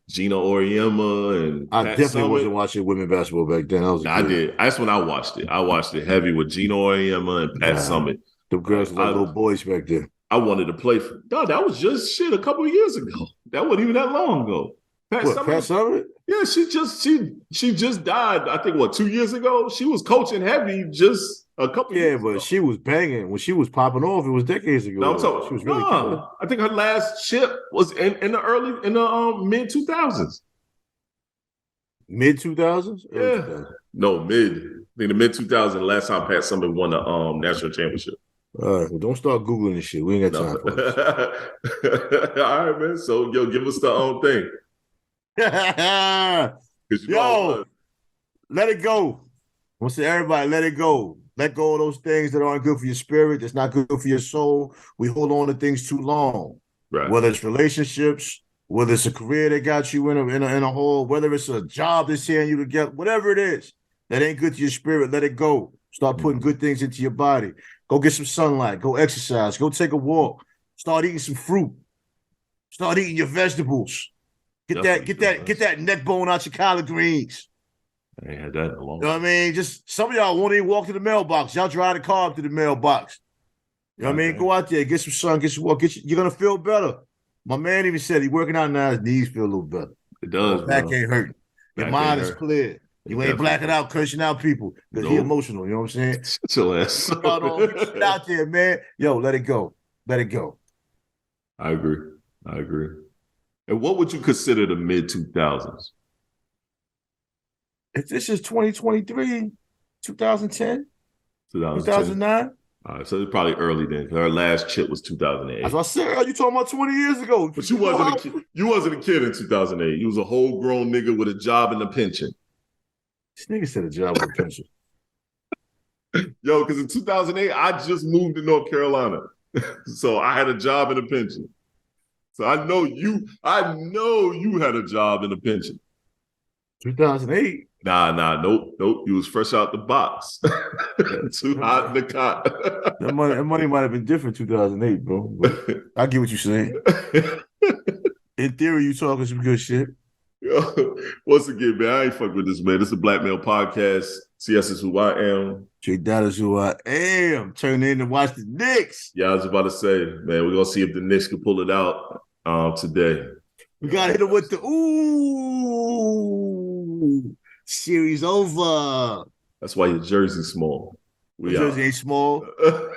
Gina Auriemma and I definitely wasn't watching women basketball back then. I did. That's when I watched it. I watched it heavy with Gina Auriemma and Pat Summitt. The girls were like little boys back then. I wanted to play for. No, that was just a couple of years ago. That wasn't even that long ago. Pat Summitt? Yeah, she just died. I think 2 years ago. She was coaching heavy just a couple. Yeah, but she was banging when she was popping off. It was decades ago. No, I'm talking. She was really good. I think her last chip was in the mid 2000s. Mid 2000s? Yeah. No, mid. I think the mid 2000s. Last time Pat Summitt won the national championship. All right, well, don't start Googling this shit. We ain't got time for this. All right, man. So, give us the own thing. Yo, let it go. I want to say, everybody, let it go. Let go of those things that aren't good for your spirit, that's not good for your soul. We hold on to things too long. Right. Whether it's relationships, whether it's a career that got you in a hole, whether it's a job that's tearing you together, whatever it is that ain't good to your spirit, let it go. Start putting good things into your body. Go get some sunlight. Go exercise. Go take a walk. Start eating some fruit. Start eating your vegetables. Get that neck bone out your collard greens. I ain't had that in a long time. You know what I mean? Just some of y'all won't even walk to the mailbox. Y'all drive the car up to the mailbox. You know what I mean? Go out there, get some sun, get some walk. You're gonna feel better. My man even said he's working out now. His knees feel a little better. It does. Back ain't hurting. Your mind is clear. You ain't blacking out, cursing out people because he emotional. You know what I'm saying? Shut your ass. Get out there, man. Yo, let it go. Let it go. I agree. And what would you consider the mid 2000s? If this is 2023, 2010, 2009. All right, so it's probably early then. Her last chip was 2008. As I said, you talking about 20 years ago. But you wasn't a kid in 2008. You was a whole grown nigga with a job and a pension. This nigga said a job with a pension. Yo, because in 2008, I just moved to North Carolina. So I had a job and a pension. So I know you had a job and a pension. 2008? Nah, nope. You was fresh out the box. Too hot in the cot. That money might have been different 2008, bro. But I get what you're saying. In theory, you talking some good shit. Yo, once again, man, I ain't fuck with this, man. This is a Black Male Podcast. CS is who I am. Tre-Dot is who I am. Turn in to watch the Knicks. Yeah, I was about to say, man, we're going to see if the Knicks can pull it out today. We got to hit him with the ooh. Series over. That's why your jersey's small. We Jersey ain't small.